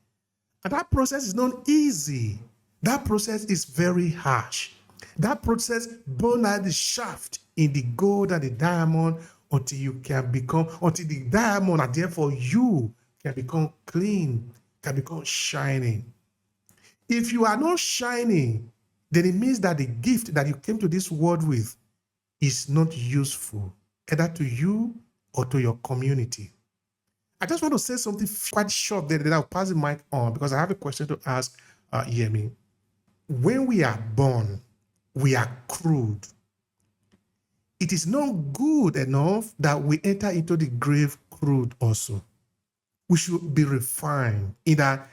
And that process is not easy. That process is very harsh. That process burns out the shaft in the gold and the diamond until the diamond and therefore you can become clean, can become shining. If you are not shining, then it means that the gift that you came to this world with is not useful, either to you or to your community. I just want to say something quite short there, then I'll pass the mic on because I have a question to ask Yemi. When we are born, we are crude. It is not good enough that we enter into the grave crude also. We should be refined in that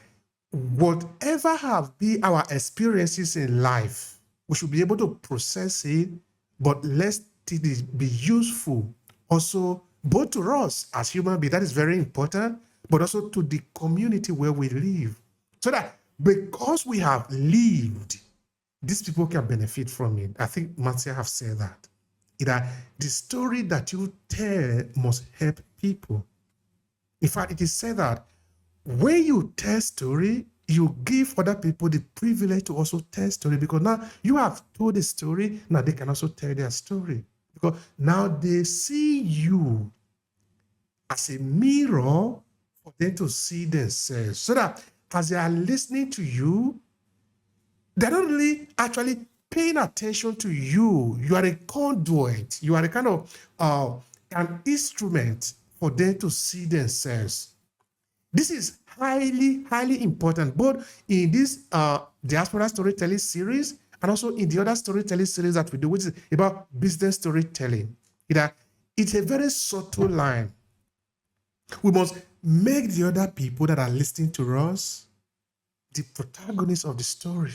whatever have been our experiences in life, we should be able to process it, but let it be useful also both to us as human beings, that is very important, but also to the community where we live. So that because we have lived, these people can benefit from it. I think Marcia have said that. That the story that you tell must help people. In fact, it is said that when you tell story, you give other people the privilege to also tell story because now you have told a story, now they can also tell their story. Because now they see you as a mirror for them to see themselves. So that as they are listening to you, they're not really actually paying attention to you. You are a conduit. You are a kind of an instrument for them to see themselves. This is highly, highly important, both in this Diaspora Storytelling Series And also in the other storytelling series that we do, which is about business storytelling, that it's a very subtle line. We must make the other people that are listening to us the protagonists of the story.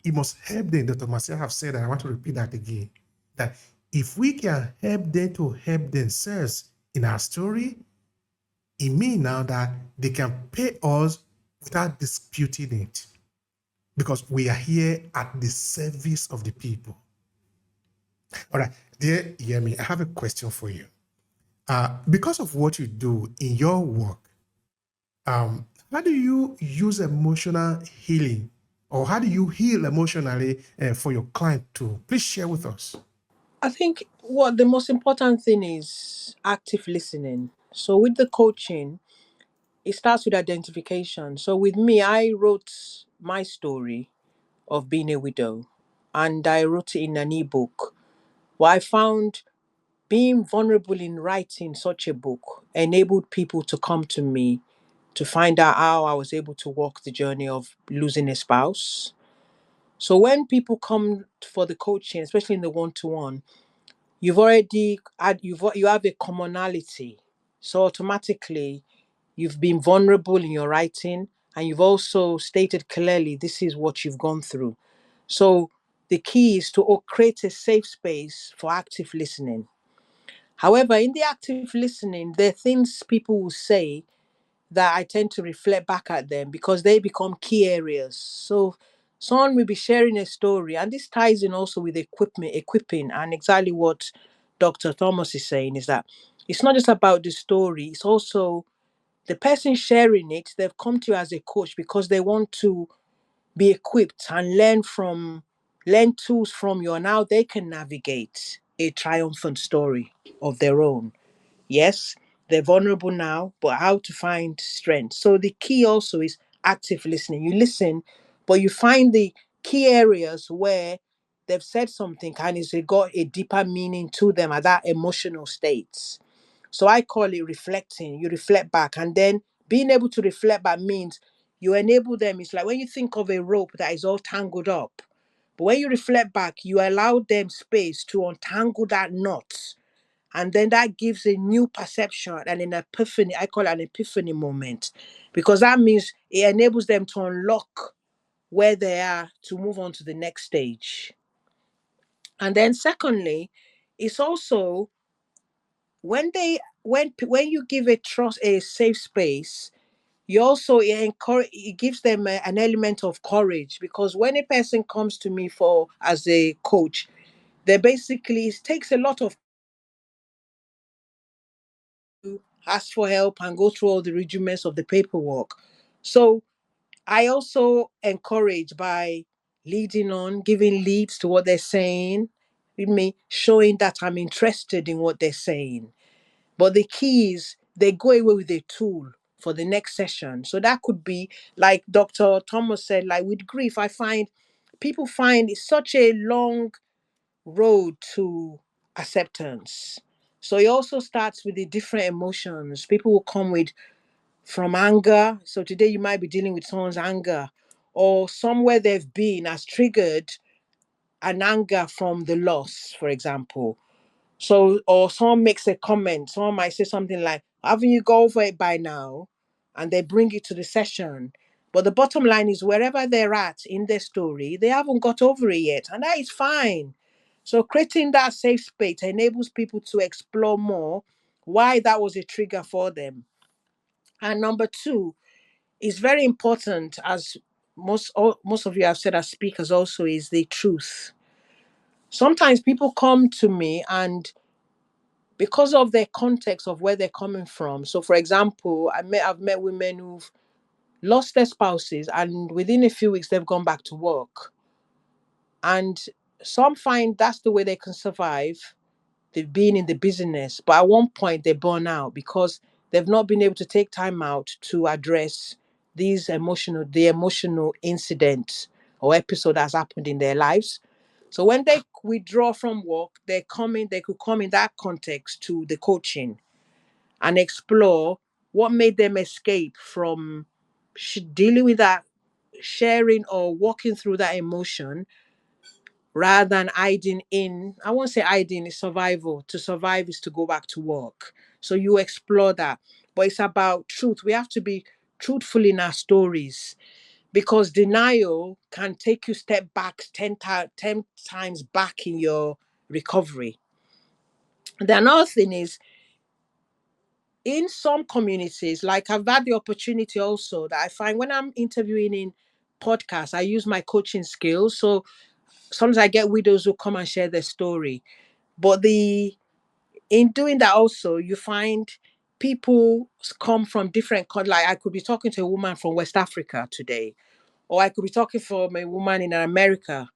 It must help them. Dr. Marcia have said, and I want to repeat that again, that if we can help them to help themselves in our story, it means now that they can pay us without disputing it, because we are here at the service of the people. All right, dear Yemi, I have a question for you. Because of what you do in your work, how do you use emotional healing, or how do you heal emotionally for your client too? Please share with us. I think what the most important thing is active listening. So with the coaching, it starts with identification. So with me, I wrote my story of being a widow, and I wrote it in an ebook. What I found, being vulnerable in writing such a book enabled people to come to me to find out how I was able to walk the journey of losing a spouse. So when people come for the coaching, especially in the one-to-one, you have a commonality. So automatically you've been vulnerable in your writing, and you've also stated clearly this is what you've gone through. So the key is to create a safe space for active listening. However, in the active listening, there are things people will say that I tend to reflect back at them because they become key areas. So someone will be sharing a story, and this ties in also with equipping, and exactly what Dr. Thomas is saying is that it's not just about the story, it's also the person sharing it. They've come to you as a coach because they want to be equipped and learn tools from you, and how they can navigate a triumphant story of their own. Yes, they're vulnerable now, but how to find strength. So the key also is active listening. You listen, but you find the key areas where they've said something and it's got a deeper meaning to them at that emotional state. So I call it reflecting. You reflect back, and then being able to reflect back means you enable them. It's like when you think of a rope that is all tangled up, but when you reflect back, you allow them space to untangle that knot, and then that gives a new perception and an epiphany. I call it an epiphany moment, because that means it enables them to unlock where they are to move on to the next stage. And then secondly, it's also when you give a safe space, you also it gives them an element of courage, because when a person comes to me for as a coach, they basically, it takes a lot of ask for help and go through all the rudiments of the paperwork. So I also encourage by leading on, giving leads to what they're saying, with me showing that I'm interested in what they're saying. But the key is they go away with a tool for the next session. So that could be like Dr. Thomas said, like with grief, I find people find it's such a long road to acceptance. So it also starts with the different emotions. People will come with from anger. So today you might be dealing with someone's anger, or somewhere they've been has triggered an anger from the loss, for example. So, or someone makes a comment, someone might say something like, haven't you got over it by now? And they bring it to the session. But the bottom line is, wherever they're at in their story, they haven't got over it yet. And that is fine. So, creating that safe space enables people to explore more why that was a trigger for them. And number two is very important, as most of you have said as speakers also, is the truth. Sometimes people come to me and because of their context of where they're coming from. So, for example, I've met women who've lost their spouses, and within a few weeks they've gone back to work. And some find that's the way they can survive. They've been in the business, but at one point they burn out because they've not been able to take time out to address the emotional incident or episode that's happened in their lives. So when they withdraw from work, they could come in that context to the coaching and explore what made them escape from dealing with that, sharing or walking through that emotion, rather than hiding in. I won't say hiding is survival. To survive is to go back to work. So you explore that. But it's about truth. We have to be truthful in our stories, because denial can take you step back 10 times back in your recovery. The another thing is, in some communities, like I've had the opportunity also, that I find when I'm interviewing in podcasts, I use my coaching skills. So sometimes I get widows who come and share their story. But in doing that also, you find people come from different like I could be talking to a woman from West Africa today, or I could be talking from a woman in America.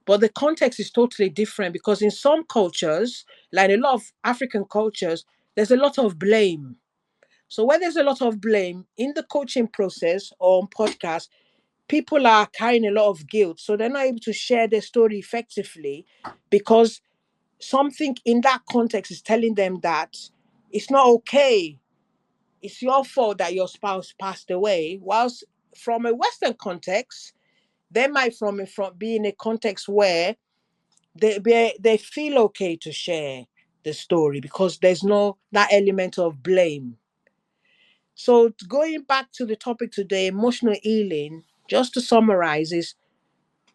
But the context is totally different, because in some cultures, like a lot of African cultures, there's a lot of blame. So when there's a lot of blame in the coaching process or on podcast, people are carrying a lot of guilt. So they're not able to share their story effectively, because something in that context is telling them that it's not okay. It's your fault that your spouse passed away. Whilst from a Western context, they might from be in a context where they feel okay to share the story, because there's no that element of blame. So going back to the topic today, emotional healing, just to summarize, is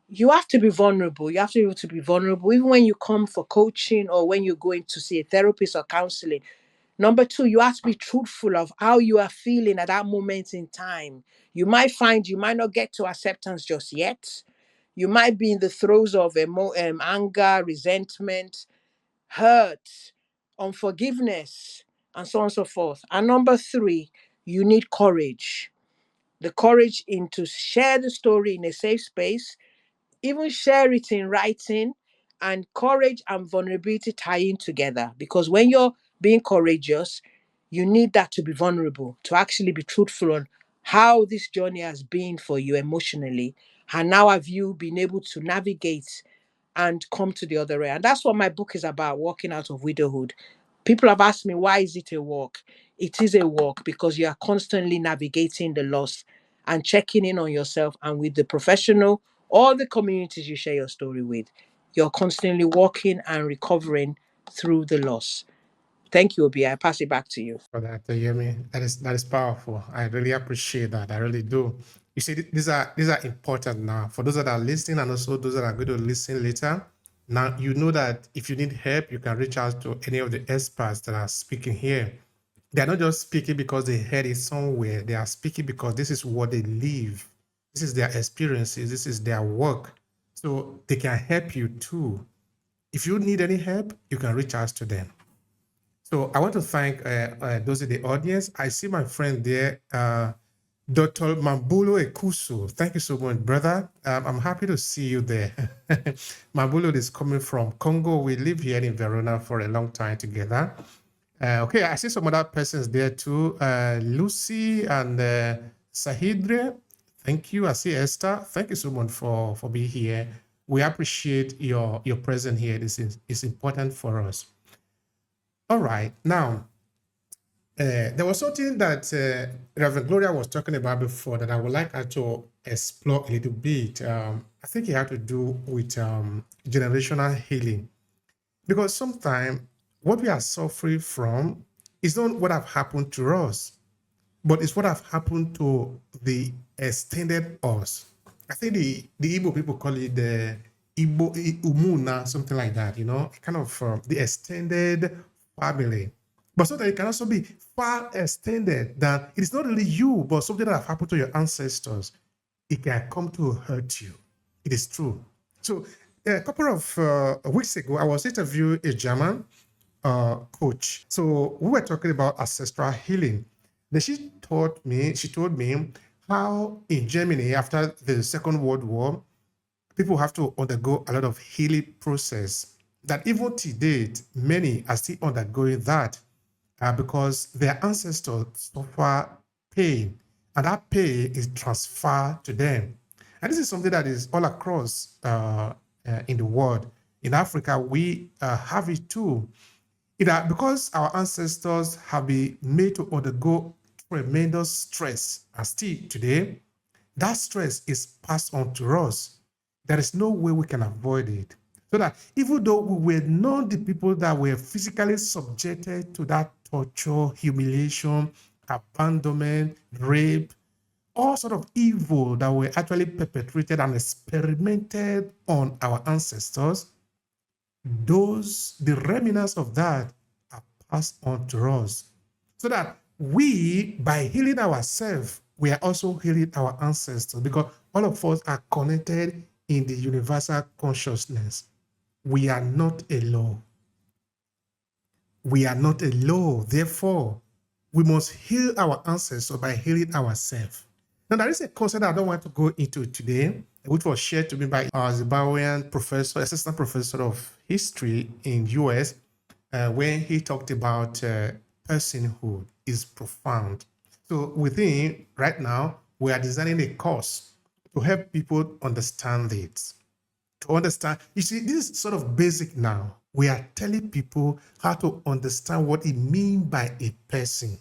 you have to be vulnerable. You have to be able to be vulnerable, even when you come for coaching or when you're going to see a therapist or counseling. Number two, you have to be truthful of how you are feeling at that moment in time. You might find you might not get to acceptance just yet. You might be in the throes of anger, resentment, hurt, unforgiveness, and so on and so forth. And number three, you need courage. The courage in to share the story in a safe space, even share it in writing, and courage and vulnerability tie in together. Because when you're being courageous, you need that to be vulnerable, to actually be truthful on how this journey has been for you emotionally. And now have you been able to navigate and come to the other end? And that's what my book is about, walking out of widowhood. People have asked me, why is it a walk? It is a walk because you are constantly navigating the loss and checking in on yourself and with the professional or the communities you share your story with. You're constantly walking and recovering through the loss. Thank you, Obi. I pass it back to you. For that, Yemi. That is powerful. I really appreciate that. I really do. You see, these are important now for those that are listening and also those that are going to listen later. Now you know that if you need help, you can reach out to any of the experts that are speaking here. They are not just speaking because they heard it somewhere. They are speaking because this is what they live. This is their experiences. This is their work. So they can help you too. If you need any help, you can reach out to them. So I want to thank those in the audience. I see my friend there, Dr. Mambulo Ekusu. Thank you so much, brother. I'm happy to see you there. Mambulo is coming from Congo. We live here in Verona for a long time together. Okay, I see some other persons there too. Lucy and Sahidre. Thank you. I see Esther. Thank you so much for being here. We appreciate your presence here. This is important for us. All right. Now, there was something that Reverend Gloria was talking about before that I would like her to explore a little bit. I think it had to do with generational healing. Because sometimes what we are suffering from is not what have happened to us, but it's what have happened to the extended us. I think the Igbo people call it the Igbo Umuna, something like that, kind of the extended family. But sometimes it can also be far extended that it is not really you, but something that have happened to your ancestors. It can come to hurt you. It is true. So a couple of weeks ago, I was interviewing a German coach. So we were talking about ancestral healing. Then she told me how in Germany, after the Second World War, people have to undergo a lot of healing process. That even to date, many are still undergoing that because their ancestors suffer pain, and that pain is transferred to them. And this is something that is all across in the world. In Africa, we have it too. Because our ancestors have been made to undergo tremendous stress, and still today, that stress is passed on to us. There is no way we can avoid it. So that even though we were not the people that were physically subjected to that torture, humiliation, abandonment, rape, all sort of evil that were actually perpetrated and experimented on our ancestors, the remnants of that are passed on to us. So that we, by healing ourselves, we are also healing our ancestors, because all of us are connected in the universal consciousness. We are not alone. We are not alone. Therefore, we must heal our ancestors by healing ourselves. Now, there is a concept that I don't want to go into today, which was shared to me by a Zimbabwean professor, assistant professor of history in US, when he talked about personhood is profound. So within, right now, we are designing a course to help people understand it. To understand, you see, this is sort of basic now. We are telling people how to understand what it means by a person.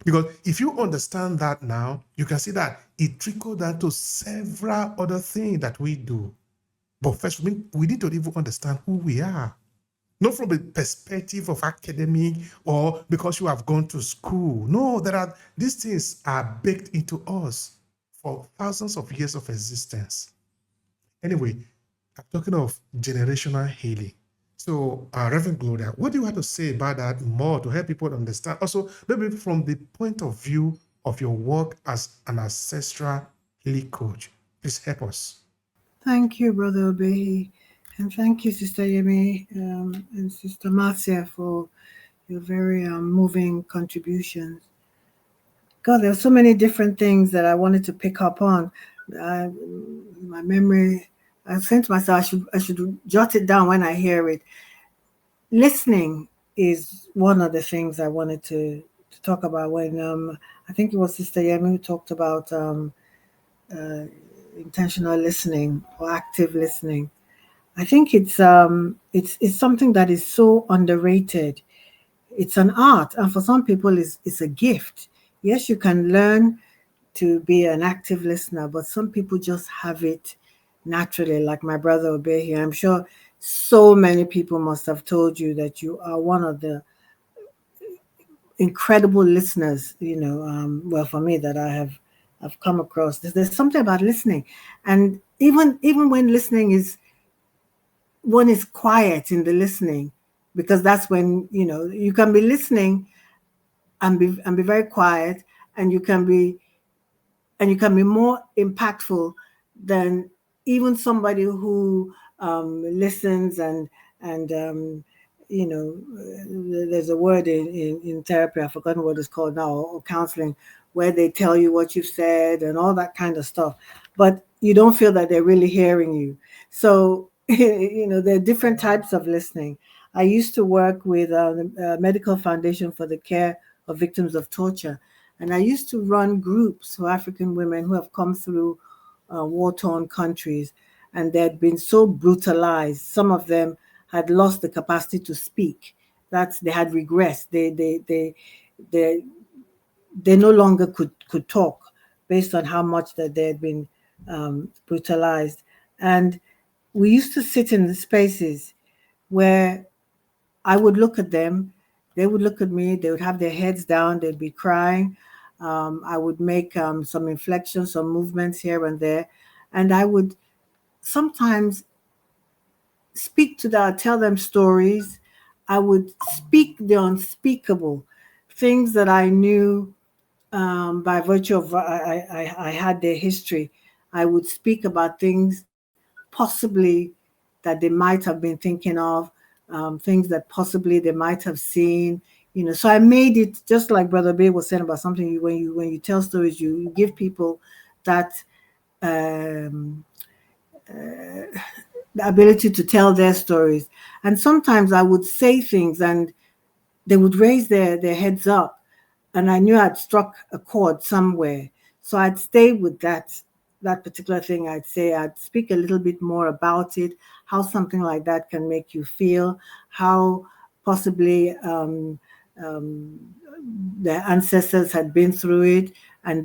Because if you understand that now, you can see that it trickles down to several other things that we do. But first, we need to even understand who we are. Not from the perspective of academic or because you have gone to school. No, these things are baked into us for thousands of years of existence. Anyway, I'm talking of generational healing. So, Reverend Gloria, what do you have to say about that more to help people understand? Also, maybe from the point of view of your work as an ancestral healing coach, please help us. Thank you, Brother Obehi. And thank you, Sister Yemi and Sister Marcia, for your very moving contributions. God, there are so many different things that I wanted to pick up on. My memory, I said to myself, I should jot it down when I hear it. Listening is one of the things I wanted to talk about when I think it was Sister Yemi who talked about intentional listening or active listening. I think it's something that is so underrated. It's an art, and for some people, it's a gift. Yes, you can learn to be an active listener, but some people just have it naturally, like my brother Obehi. I'm sure so many people must have told you that you are one of the incredible listeners, well, for me, that I've come across. There's something about listening, and even when listening is one is quiet in the listening, because that's when you can be listening and be very quiet, and you can be more impactful than even somebody who listens and there's a word in therapy, I've forgotten what it's called now, or counseling, where they tell you what you've said and all that kind of stuff, but you don't feel that they're really hearing you. So there are different types of listening. I used to work with the Medical Foundation for the Care of Victims of Torture, and I used to run groups for African women who have come through war-torn countries, and they had been so brutalized. Some of them had lost the capacity to speak. They had regressed. They no longer could talk based on how much that they had been brutalized. And we used to sit in the spaces where I would look at them, they would look at me, they would have their heads down, they'd be crying. I would make some inflections, some movements here and there, and I would sometimes speak to them, tell them stories. I would speak the unspeakable, things that I knew by virtue of I had their history. I would speak about things possibly that they might have been thinking of, things that possibly they might have seen. So I made it just like Brother Bay was saying about something. When you tell stories, you give people that the ability to tell their stories. And sometimes I would say things and they would raise their heads up, and I knew I'd struck a chord somewhere. So I'd stay with that particular thing. I'd speak a little bit more about it, how something like that can make you feel, how possibly their ancestors had been through it, and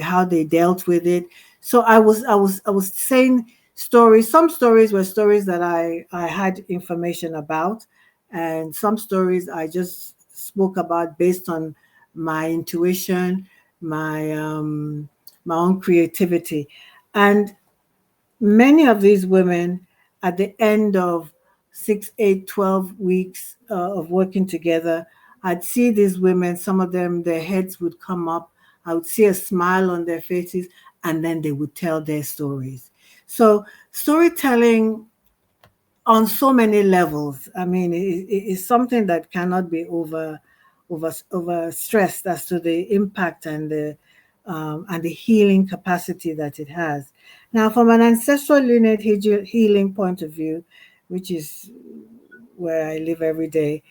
how they dealt with it. So I was saying stories. Some stories were stories that I had information about, and some stories I just spoke about based on my intuition, my own creativity. And many of these women, at the end of 6, 8, 12 weeks of working together, I'd see these women, some of them, their heads would come up. I would see a smile on their faces, and then they would tell their stories. So, storytelling on so many levels, I mean, it's something that cannot be over stressed as to the impact and the healing capacity that it has. Now, from an ancestral lineage healing point of view, which is where I live every day,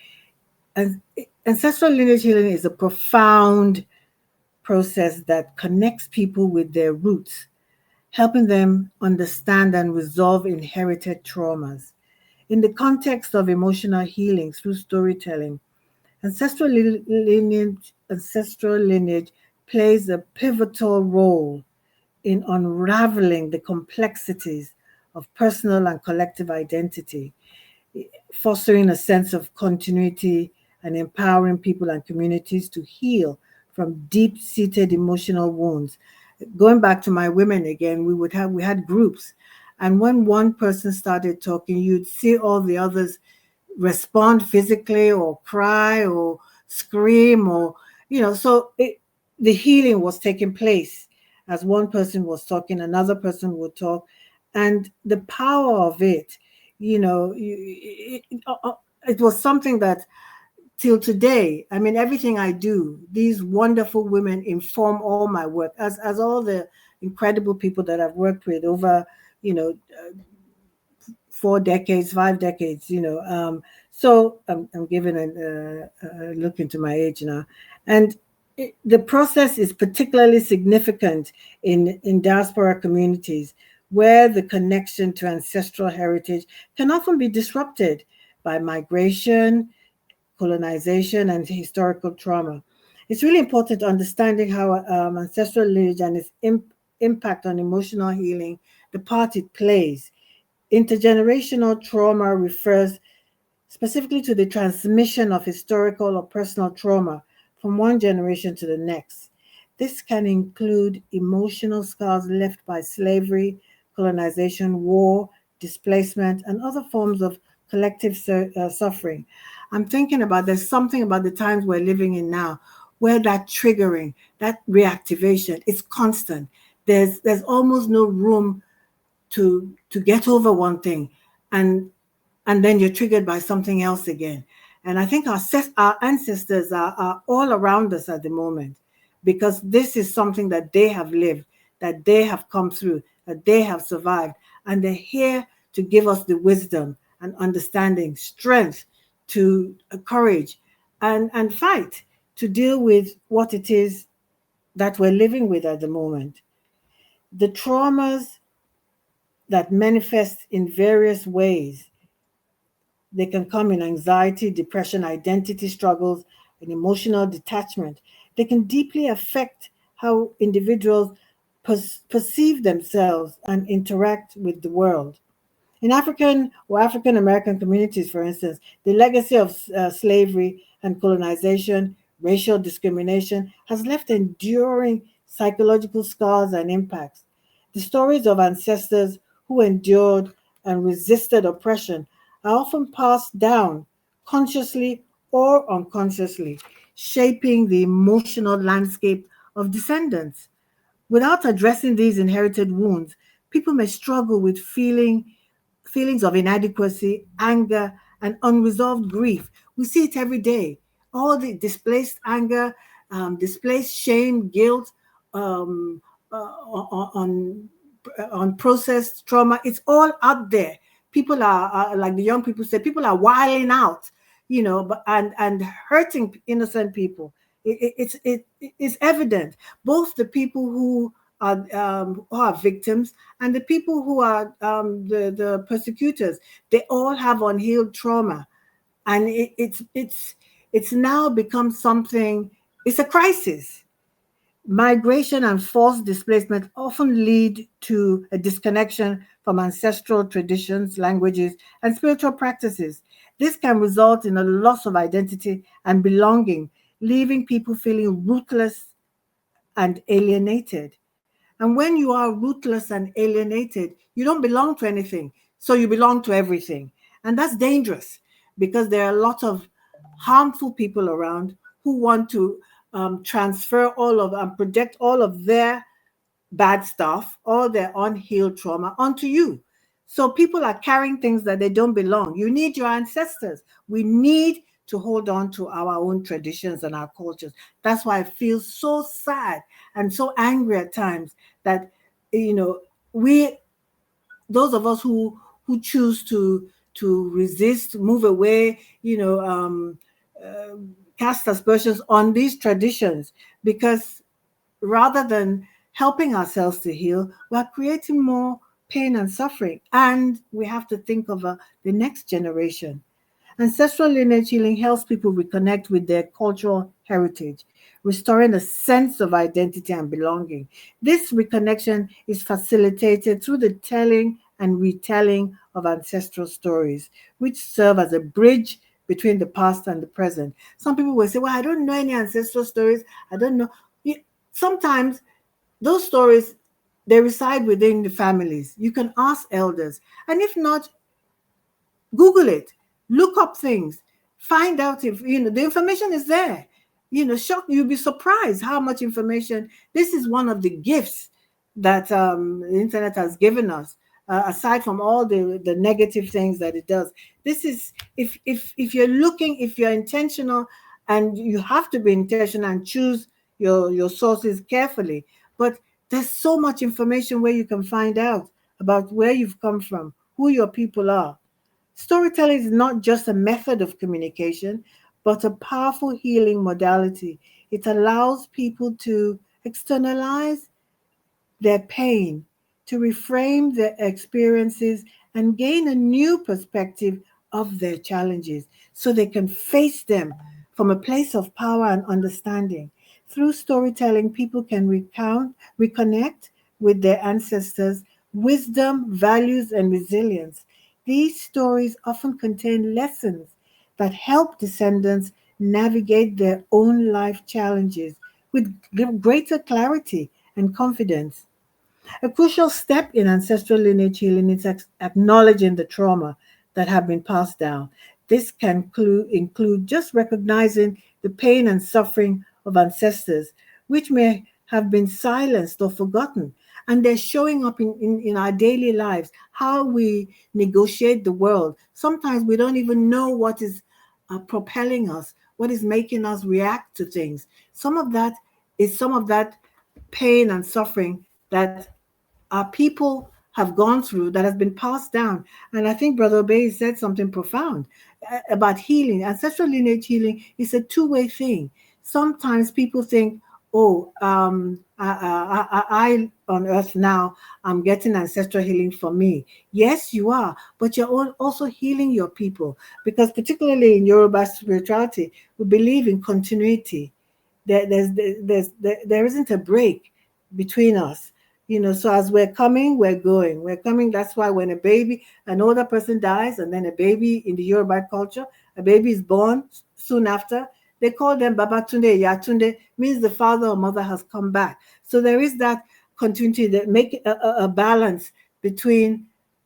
and ancestral lineage healing is a profound process that connects people with their roots, helping them understand and resolve inherited traumas. In the context of emotional healing through storytelling, ancestral lineage plays a pivotal role in unraveling the complexities of personal and collective identity, fostering a sense of continuity and empowering people and communities to heal from deep-seated emotional wounds. Going back to my women again, we had groups, and when one person started talking, you'd see all the others respond physically or cry or scream, or so the healing was taking place. As one person was talking, another person would talk, and the power of it, it was something that till today, I mean, everything I do, these wonderful women inform all my work, as all the incredible people that I've worked with over, you know 4 decades, 5 decades, so I'm giving a look into my age now. And the process is particularly significant in diaspora communities, where the connection to ancestral heritage can often be disrupted by migration, colonization, and historical trauma. It's really important understanding how ancestral lineage and its impact on emotional healing, the part it plays. Intergenerational trauma refers specifically to the transmission of historical or personal trauma from one generation to the next. This can include emotional scars left by slavery, colonization, war, displacement, and other forms of collective suffering. I'm thinking about there's something about the times we're living in now where that triggering, that reactivation, is constant. There's almost no room to get over one thing, and then you're triggered by something else again. And I think our ancestors are all around us at the moment, because this is something that they have lived, that they have come through, that they have survived, and they're here to give us the wisdom and understanding, strength, to courage, and fight to deal with what it is that we're living with at the moment. The traumas that manifest in various ways. They can come in anxiety, depression, identity struggles, and emotional detachment. They can deeply affect how individuals perceive themselves and interact with the world. In African or African American communities, for instance, the legacy of slavery and colonization, racial discrimination, has left enduring psychological scars and impacts. The stories of ancestors who endured and resisted oppression are often passed down, consciously or unconsciously, shaping the emotional landscape of descendants. Without addressing these inherited wounds, people may struggle with feelings of inadequacy, anger, and unresolved grief. We see it every day. All the displaced anger, displaced shame, guilt, um, on processed trauma. It's all out there. People are like the young people say, people are wilding out, but and hurting innocent people. It's evident. Both the people who are victims and the people who are the persecutors, they all have unhealed trauma, and it's now become something. It's a crisis. Migration and forced displacement often lead to a disconnection from ancestral traditions, languages, and spiritual practices. This can result in a loss of identity and belonging, leaving people feeling rootless and alienated. And when you are rootless and alienated, you don't belong to anything. So you belong to everything. And that's dangerous because there are a lot of harmful people around who want to transfer all of and project all of their bad stuff, all their unhealed trauma onto you. So people are carrying things that they don't belong. You need your ancestors. We need to hold on to our own traditions and our cultures. That's why I feel so sad and so angry at times that, we, those of us who choose to resist, move away, uh, cast aspersions on these traditions, because rather than helping ourselves to heal, we're creating more pain and suffering. And we have to think of the next generation. Ancestral lineage healing helps people reconnect with their cultural heritage, restoring a sense of identity and belonging. This reconnection is facilitated through the telling and retelling of ancestral stories, which serve as a bridge between the past and the present. Some people will say, well, I don't know any ancestral stories. I don't know. Sometimes those stories, they reside within the families. You can ask elders. And if not, Google it, look up things, find out if, the information is there. You'll be surprised how much information. This is one of the gifts that the internet has given us, aside from all the negative things that it does. This is, if you're looking, if you're intentional, and you have to be intentional and choose your sources carefully. But there's so much information where you can find out about where you've come from, who your people are. Storytelling is not just a method of communication, but a powerful healing modality. It allows people to externalize their pain, to reframe their experiences, and gain a new perspective of their challenges so they can face them from a place of power and understanding. Through storytelling, people can reconnect with their ancestors, wisdom, values, and resilience. These stories often contain lessons that help descendants navigate their own life challenges with greater clarity and confidence. A crucial step in ancestral lineage healing is acknowledging the trauma that have been passed down. This can include just recognizing the pain and suffering of ancestors, which may have been silenced or forgotten. And they're showing up in our daily lives, how we negotiate the world. Sometimes we don't even know what is propelling us, what is making us react to things. Some of that pain and suffering that our people have gone through, that has been passed down. And I think Brother Obehi said something profound about healing. Ancestral lineage healing is a two-way thing. Sometimes people think, oh, I on earth now, I'm getting ancestral healing for me. Yes, you are, but you're also healing your people, because particularly in Yoruba spirituality, we believe in continuity. There isn't a break between us. So as we're coming, we're going. We're coming. That's why when an older person dies, and then a baby in the Yoruba culture, a baby is born soon after, they call them Babatunde, Yatunde, means the father or mother has come back. So there is that continuity, that make a balance between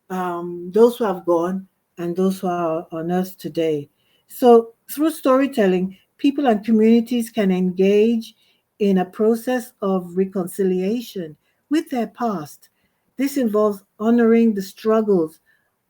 those who have gone and those who are on earth today. So through storytelling, people and communities can engage in a process of reconciliation with their past. This involves honoring the struggles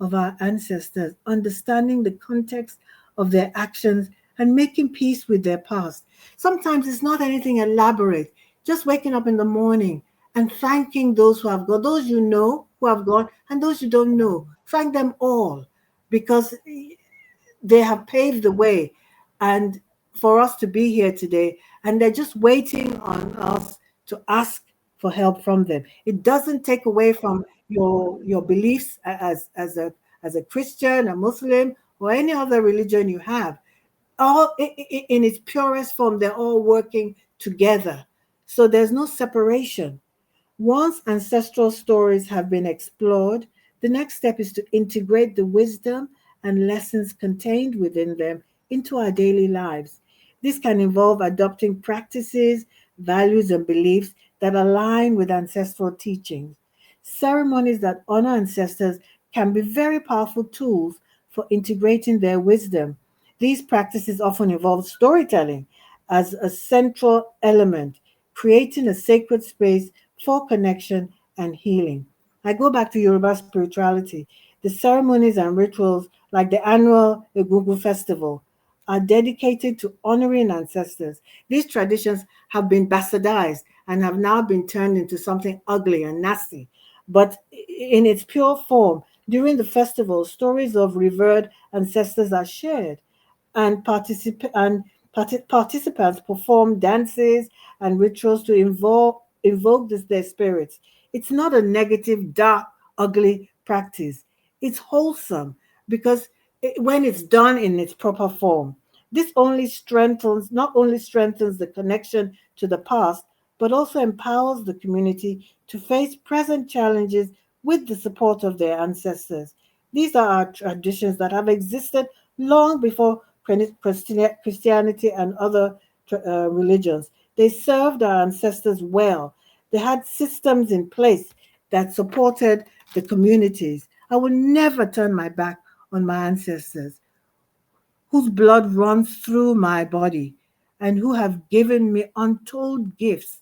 of our ancestors, understanding the context of their actions, and making peace with their past. Sometimes it's not anything elaborate, just waking up in the morning and thanking those who have gone, those you know who have gone, and those you don't know. Thank them all, because they have paved the way and for us to be here today, and they're just waiting on us to ask for help from them. It doesn't take away from your beliefs as a Christian, a Muslim, or any other religion you have. All in its purest form, they're all working together. So there's no separation. Once ancestral stories have been explored, the next step is to integrate the wisdom and lessons contained within them into our daily lives. This can involve adopting practices, values, and beliefs that align with ancestral teachings. Ceremonies that honor ancestors can be very powerful tools for integrating their wisdom. These practices often involve storytelling as a central element, creating a sacred space for connection and healing. I go back to Yoruba spirituality. The ceremonies and rituals, like the annual Egungun festival, are dedicated to honoring ancestors. These traditions have been bastardized and have now been turned into something ugly and nasty. But in its pure form, during the festival, stories of revered ancestors are shared, and participants perform dances and rituals to invoke their spirits. It's not a negative, dark, ugly practice. It's wholesome because when it's done in its proper form, this only strengthens not only strengthens the connection to the past, but also empowers the community to face present challenges with the support of their ancestors. These are our traditions that have existed long before Christianity and other religions. They served our ancestors well. They had systems in place that supported the communities. I will never turn my back on my ancestors, whose blood runs through my body and who have given me untold gifts.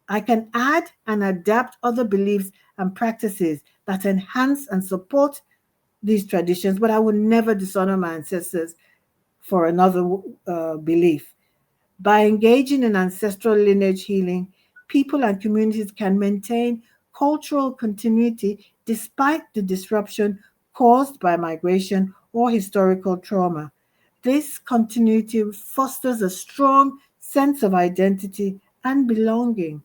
I can add and adapt other beliefs and practices that enhance and support these traditions, but I will never dishonor my ancestors for another belief. By engaging in ancestral lineage healing, people and communities can maintain cultural continuity despite the disruption caused by migration or historical trauma. This continuity fosters a strong sense of identity and belonging.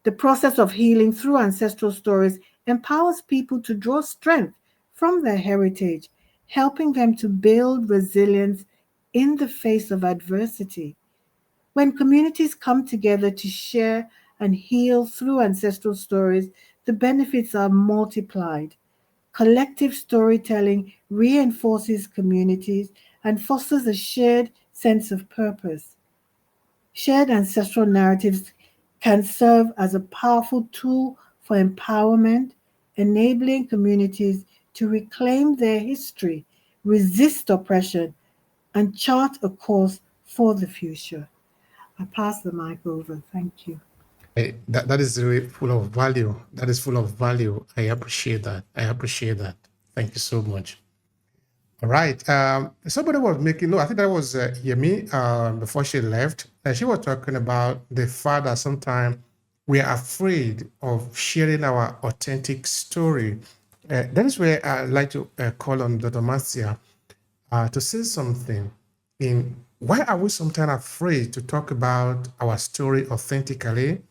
The process of healing through ancestral stories empowers people to draw strength from their heritage, helping them to build resilience in the face of adversity. When communities come together to share and heal through ancestral stories, the benefits are multiplied. Collective storytelling reinforces communities and fosters a shared sense of purpose. Shared ancestral narratives can serve as a powerful tool for empowerment, enabling communities to reclaim their history, resist oppression, and chart a course for the future. I pass the mic over. Thank you. That is really full of value. That is full of value. I appreciate that. I appreciate that. Thank you so much. All right. Somebody was making, no, I think that was Yemi before she left. She was talking about the fact that sometimes we are afraid of sharing our authentic story. That is where I'd like to call on Dr. Marcia to say something in why are we sometimes afraid to talk about our story authentically,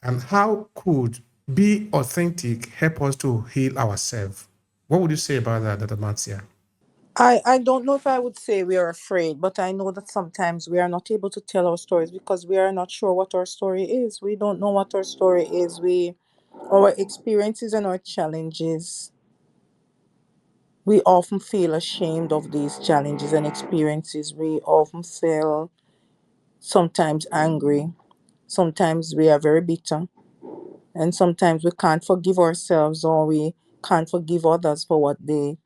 and how could be authentic help us to heal ourselves? What would you say about that, Dr. Marcia? I don't know if I would say we are afraid, but I know that sometimes we are not able to tell our stories because we are not sure what our story is. We don't know what our story is. Our experiences and our challenges, we often feel ashamed of these challenges and experiences. We often feel sometimes angry. Sometimes we are very bitter. And sometimes we can't forgive ourselves, or we can't forgive others for the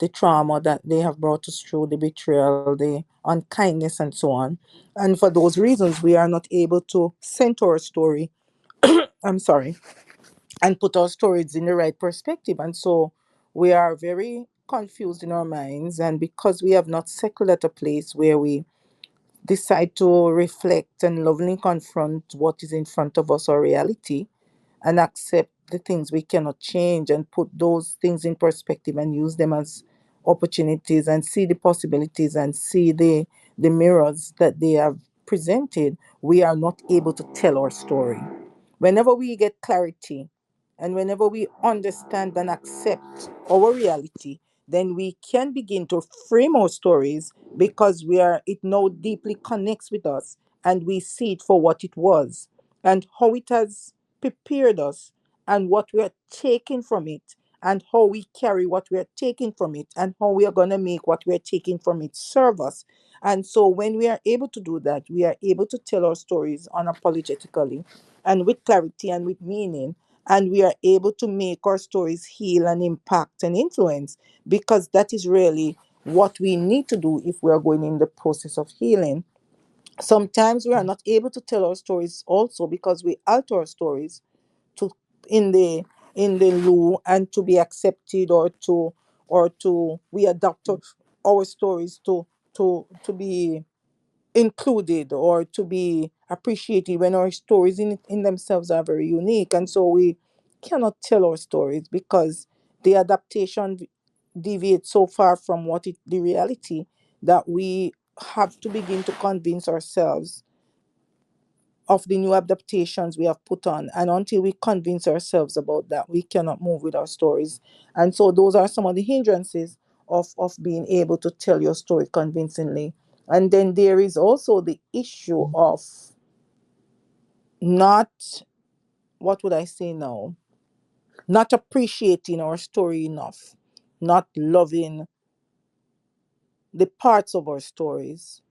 trauma that they have brought us through, the betrayal, the unkindness, and so on. And for those reasons, we are not able to center our story, I'm sorry, and put our stories in the right perspective. And so we are very confused in our minds. And because we have not settled at a place where we decide to reflect and lovingly confront what is in front of us, our reality, and accept the things we cannot change, and put those things in perspective and use them as opportunities, and see the possibilities, and see the mirrors that they have presented, we are not able to tell our story. Whenever we get clarity, and whenever we understand and accept our reality, then we can begin to frame our stories, because it now deeply connects with us, and we see it for what it was. and how it has prepared us, and what we are taking from it, and how we carry what we are taking from it, and how we are going to make what we are taking from it serve us. And so when we are able to do that, we are able to tell our stories unapologetically and with clarity and with meaning. And we are able to make our stories heal and impact and influence, because that is really what we need to do if we are going in the process of healing. Sometimes we are not able to tell our stories also because we alter our stories to in the lieu and to be accepted, or to we adapt our stories to be included or to be appreciated, when our stories in themselves are very unique. And so we cannot tell our stories because the adaptation deviates so far from the reality, that we have to begin to convince ourselves of the new adaptations we have put on. And until we convince ourselves about that, we cannot move with our stories. And so those are some of the hindrances of being able to tell your story convincingly. And then there is also the issue of not, what would I say now? Not appreciating our story enough, not loving the parts of our stories,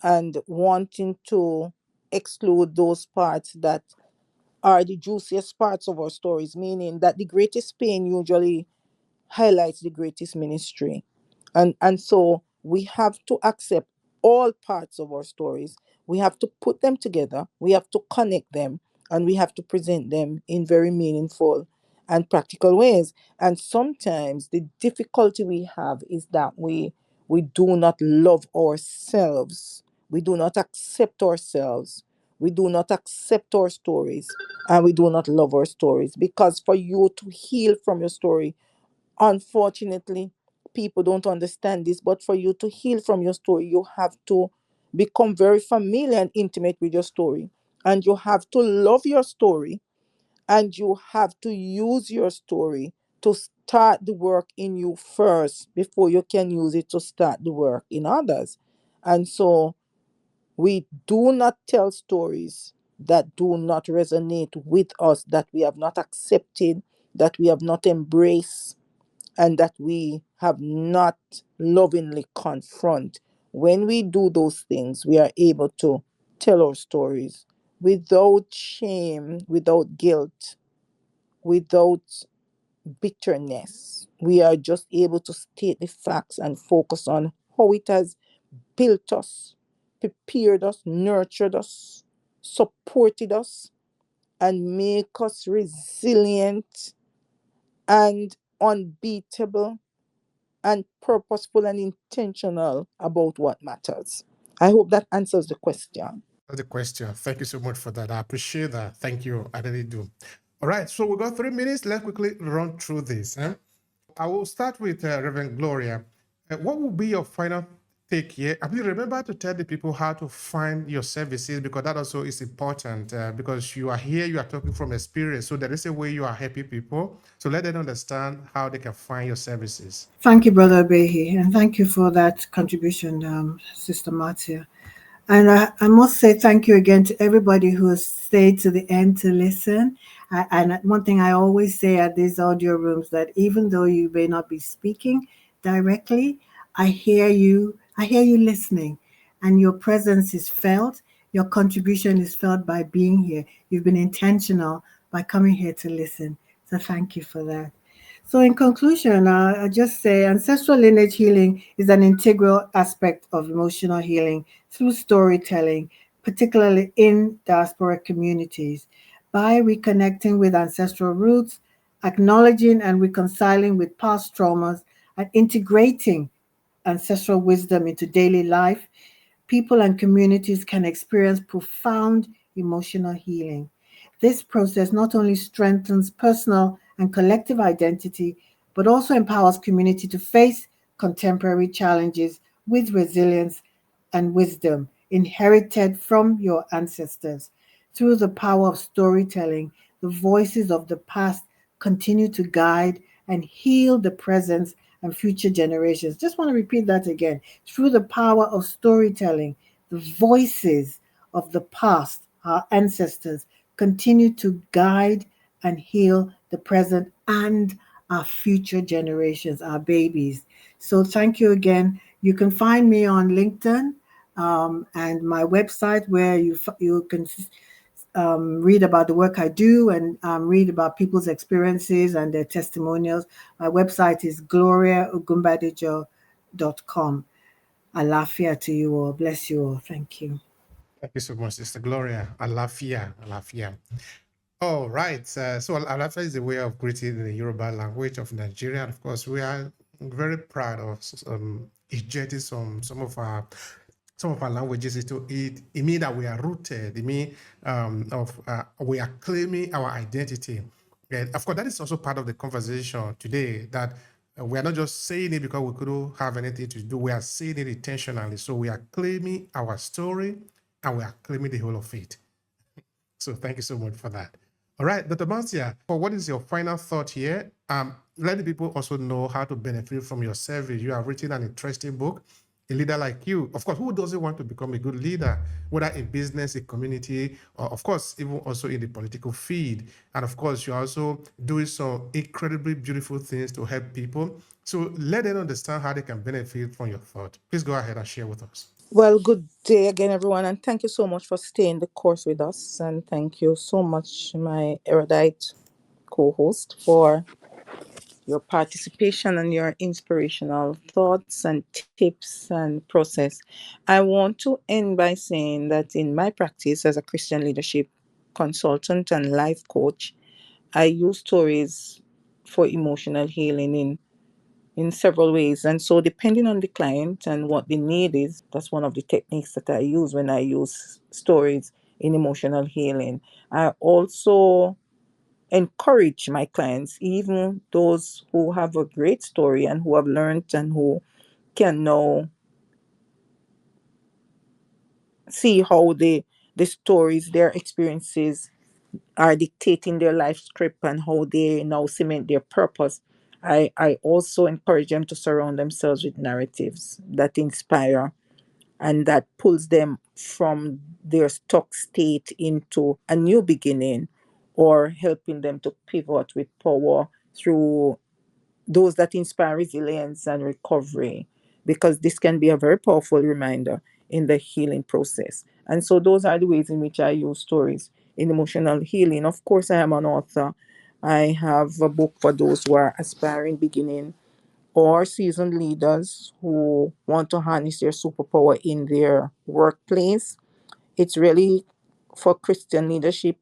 and wanting to exclude those parts that are the juiciest parts of our stories, meaning that the greatest pain usually highlights the greatest ministry. And so we have to accept all parts of our stories. We have to put them together, we have to connect them, and we have to present them in very meaningful and practical ways. And sometimes the difficulty we have is that we do not love ourselves, we do not accept ourselves, we do not accept our stories, and we do not love our stories. Because for you to heal from your story, unfortunately, people don't understand this, but for you to heal from your story, you have to become very familiar and intimate with your story. And you have to love your story, and you have to use your story to start the work in you first before you can use it to start the work in others. And so we do not tell stories that do not resonate with us, that we have not accepted, that we have not embraced, and that we have not lovingly confront. When we do those things, we are able to tell our stories without shame, without guilt, without bitterness. We are just able to state the facts and focus on how it has built us, prepared us, nurtured us, supported us, and make us resilient and unbeatable and purposeful and intentional about what matters. I hope that answers the question. That's the question. Thank you so much for that. I appreciate that. Thank you. I really do. All right. So we got 3 minutes. Let's quickly run through this. I will start with Reverend Gloria. What will be your final take here? I mean, remember to tell the people how to find your services, because that also is important, because you are here, you are talking from experience. So there is a way you are helping people. So let them understand how they can find your services. Thank you, Brother Obehi, and thank you for that contribution, Sister Martia. And I must say thank you again to everybody who has stayed to the end to listen. And one thing I always say at these audio rooms, that even though you may not be speaking directly, I hear you listening, and your presence is felt. Your contribution is felt by being here. You've been intentional by coming here to listen. So thank you for that. So, in conclusion, I just say ancestral lineage healing is an integral aspect of emotional healing through storytelling, particularly in diaspora communities. By reconnecting with ancestral roots, acknowledging and reconciling with past traumas, and integrating ancestral wisdom into daily life, people and communities can experience profound emotional healing. This process not only strengthens personal and collective identity, but also empowers community to face contemporary challenges with resilience and wisdom inherited from your ancestors. Through the power of storytelling, the voices of the past continue to guide and heal the present and future generations. Just want to repeat that again. Through the power of storytelling, the voices of the past, our ancestors, continue to guide and heal the present and our future generations, our babies. So thank you again. You can find me on LinkedIn, and my website where you can read about the work I do and read about people's experiences and their testimonials. My website is gloriaugumbadijo.com. Alafia to you all. Bless you all. Thank you. Thank you so much, Sister Gloria. Alafia, Alafia. All right. So Alafia is a way of greeting in the Yoruba language of Nigeria. And of course, we are very proud of injecting some of our languages into it. It means that we are rooted. It means we are claiming our identity. And of course, that is also part of the conversation today, that we are not just saying it because we couldn't have anything to do. We are saying it intentionally. So we are claiming our story and we are claiming the whole of it. So thank you so much for that. All right, Dr. Marcia, for what is your final thought here? Let the people also know how to benefit from your service. You have written an interesting book, A Leader Like You. Of course, who doesn't want to become a good leader, whether in business, in community, or of course, even also in the political field. And of course, you're also doing some incredibly beautiful things to help people. So let them understand how they can benefit from your thought. Please go ahead and share with us. Well, good day again, everyone, and thank you so much for staying the course with us. And thank you so much, my erudite co-host, for your participation and your inspirational thoughts and tips and process. I want to end by saying that in my practice as a Christian leadership consultant and life coach, I use stories for emotional healing in several ways. And so depending on the client and what the need is, that's one of the techniques that I use when I use stories in emotional healing. I also encourage my clients, even those who have a great story and who have learned and who can now see how the stories, their experiences are dictating their life script and how they now cement their purpose. I also encourage them to surround themselves with narratives that inspire and that pulls them from their stuck state into a new beginning, or helping them to pivot with power through those that inspire resilience and recovery, because this can be a very powerful reminder in the healing process. And so those are the ways in which I use stories in emotional healing. Of course, I am an author. I have a book for those who are aspiring, beginning, or seasoned leaders who want to harness their superpower in their workplace. It's really for Christian leadership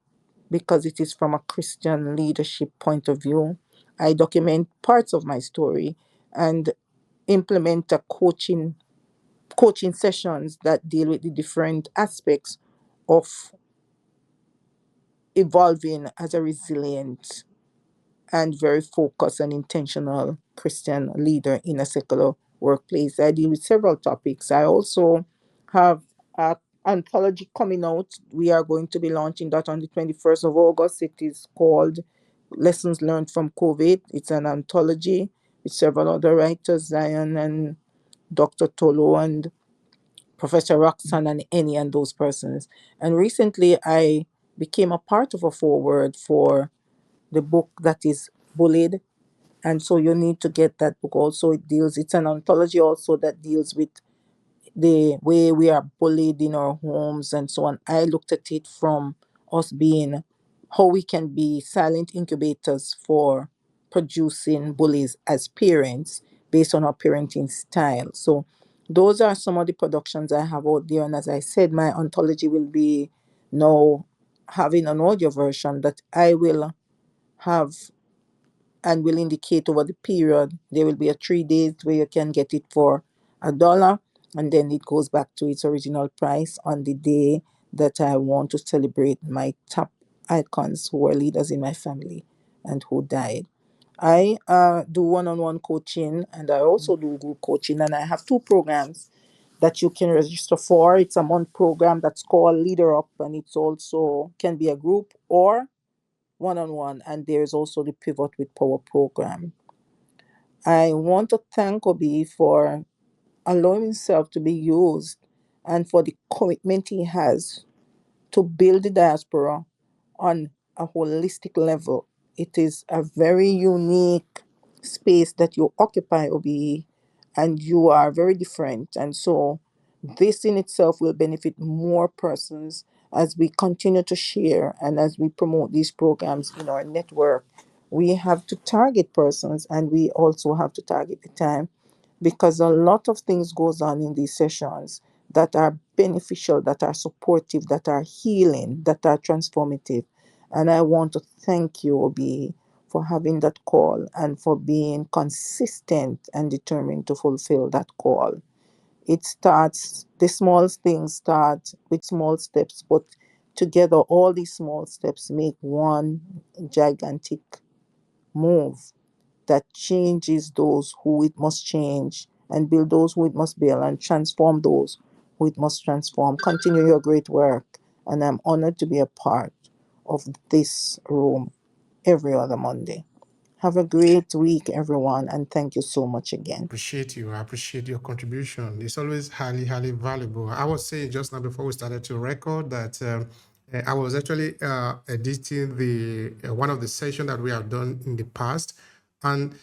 because it is from a Christian leadership point of view. I document parts of my story and implement a coaching sessions that deal with the different aspects of evolving as a resilient and very focused and intentional Christian leader in a secular workplace. I deal with several topics. I also have an anthology coming out. We are going to be launching that on the 21st of August. It is called Lessons Learned from COVID. It's an anthology with several other writers, Zion and Dr. Tolo and Professor Roxanne and Annie and those persons. And recently I became a part of a foreword for the book that is Bullied. And so you need to get that book also. It's an anthology also that deals with the way we are bullied in our homes and so on. I looked at it from us being how we can be silent incubators for producing bullies as parents based on our parenting style. So those are some of the productions I have out there. And as I said, my anthology will be now having an audio version that I will have and will indicate over the period. There will be a 3 days where you can get it for $1, and then it goes back to its original price on the day that I want to celebrate my top icons who were leaders in my family and who died. I do one-on-one coaching, and I also do group coaching, and I have two programs that you can register for. It's a month program that's called Leader Up, and it's also can be a group or one-on-one, and there's also the Pivot with Power program. I want to thank Obi for allowing himself to be used and for the commitment he has to build the diaspora on a holistic level. It is a very unique space that you occupy, Obehi, and you are very different. And so this in itself will benefit more persons as we continue to share and as we promote these programs in our network. We have to target persons, and we also have to target the time, because a lot of things goes on in these sessions that are beneficial, that are supportive, that are healing, that are transformative. And I want to thank you, Obi, for having that call and for being consistent and determined to fulfill that call. It starts, the small things start with small steps, but together all these small steps make one gigantic move that changes those who it must change, and build those who it must build, and transform those who it must transform. Continue your great work, and I'm honored to be a part of this room every other Monday. Have a great week, everyone, and thank you so much again. Appreciate you. I appreciate your contribution. It's always highly, highly valuable. I was saying just now before we started to record that I was actually editing the one of the sessions that we have done in the past, and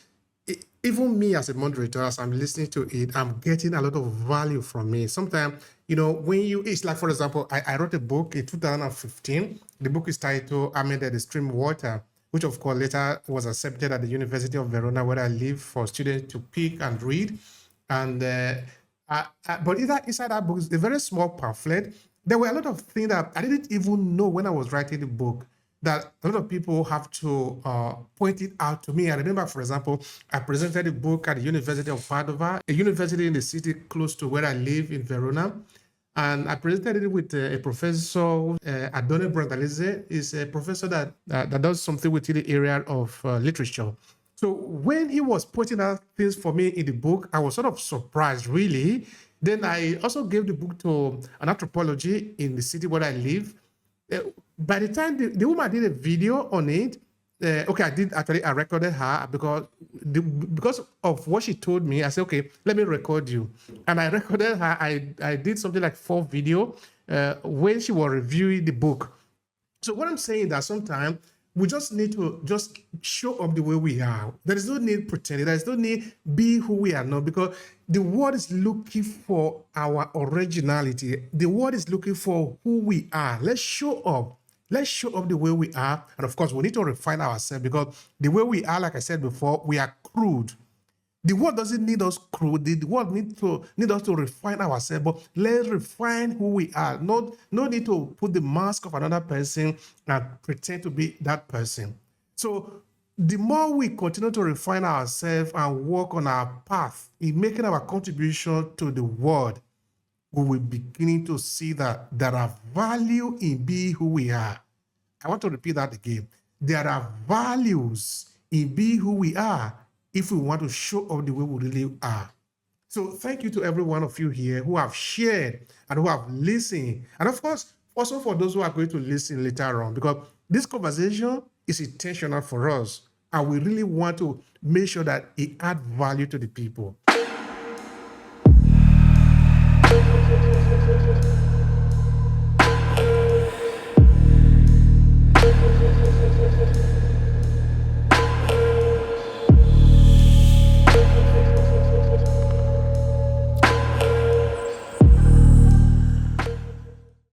even me as a moderator, as I'm listening to it, I'm getting a lot of value from it. Sometimes, when it's like, for example, I wrote a book in 2015. The book is titled Amid the Stream Water, which of course later was accepted at the University of Verona, where I live, for students to pick and read. And but inside that book is a very small pamphlet. There were a lot of things that I didn't even know when I was writing the book, that a lot of people have to point it out to me. I remember, for example, I presented a book at the University of Padova, a university in the city close to where I live in Verona. And I presented it with a professor, Adone Brandalize, is a professor that does something within the area of literature. So when he was putting out things for me in the book, I was sort of surprised, really. Then I also gave the book to an anthropology in the city where I live. By the time the woman did a video on it, I recorded her because of what she told me. I said, okay, let me record you. And I recorded her. I did something like 4 video when she was reviewing the book. So what I'm saying is that sometimes we just need to just show up the way we are. There is no need pretending. There is no need be who we are not, because the world is looking for our originality. The world is looking for who we are. Let's show up. Let's show up the way we are. And of course, we need to refine ourselves, because the way we are, like I said before, we are crude. The world doesn't need us crude. The world need us to refine ourselves, but let's refine who we are. No need to put the mask of another person and pretend to be that person. So the more we continue to refine ourselves and work on our path in making our contribution to the world, we will begin to see that there are value in being who we are. I want to repeat that again. There are values in being who we are if we want to show up the way we really are. So thank you to every one of you here who have shared and who have listened. And of course, also for those who are going to listen later on, because this conversation is intentional for us, and we really want to make sure that it adds value to the people.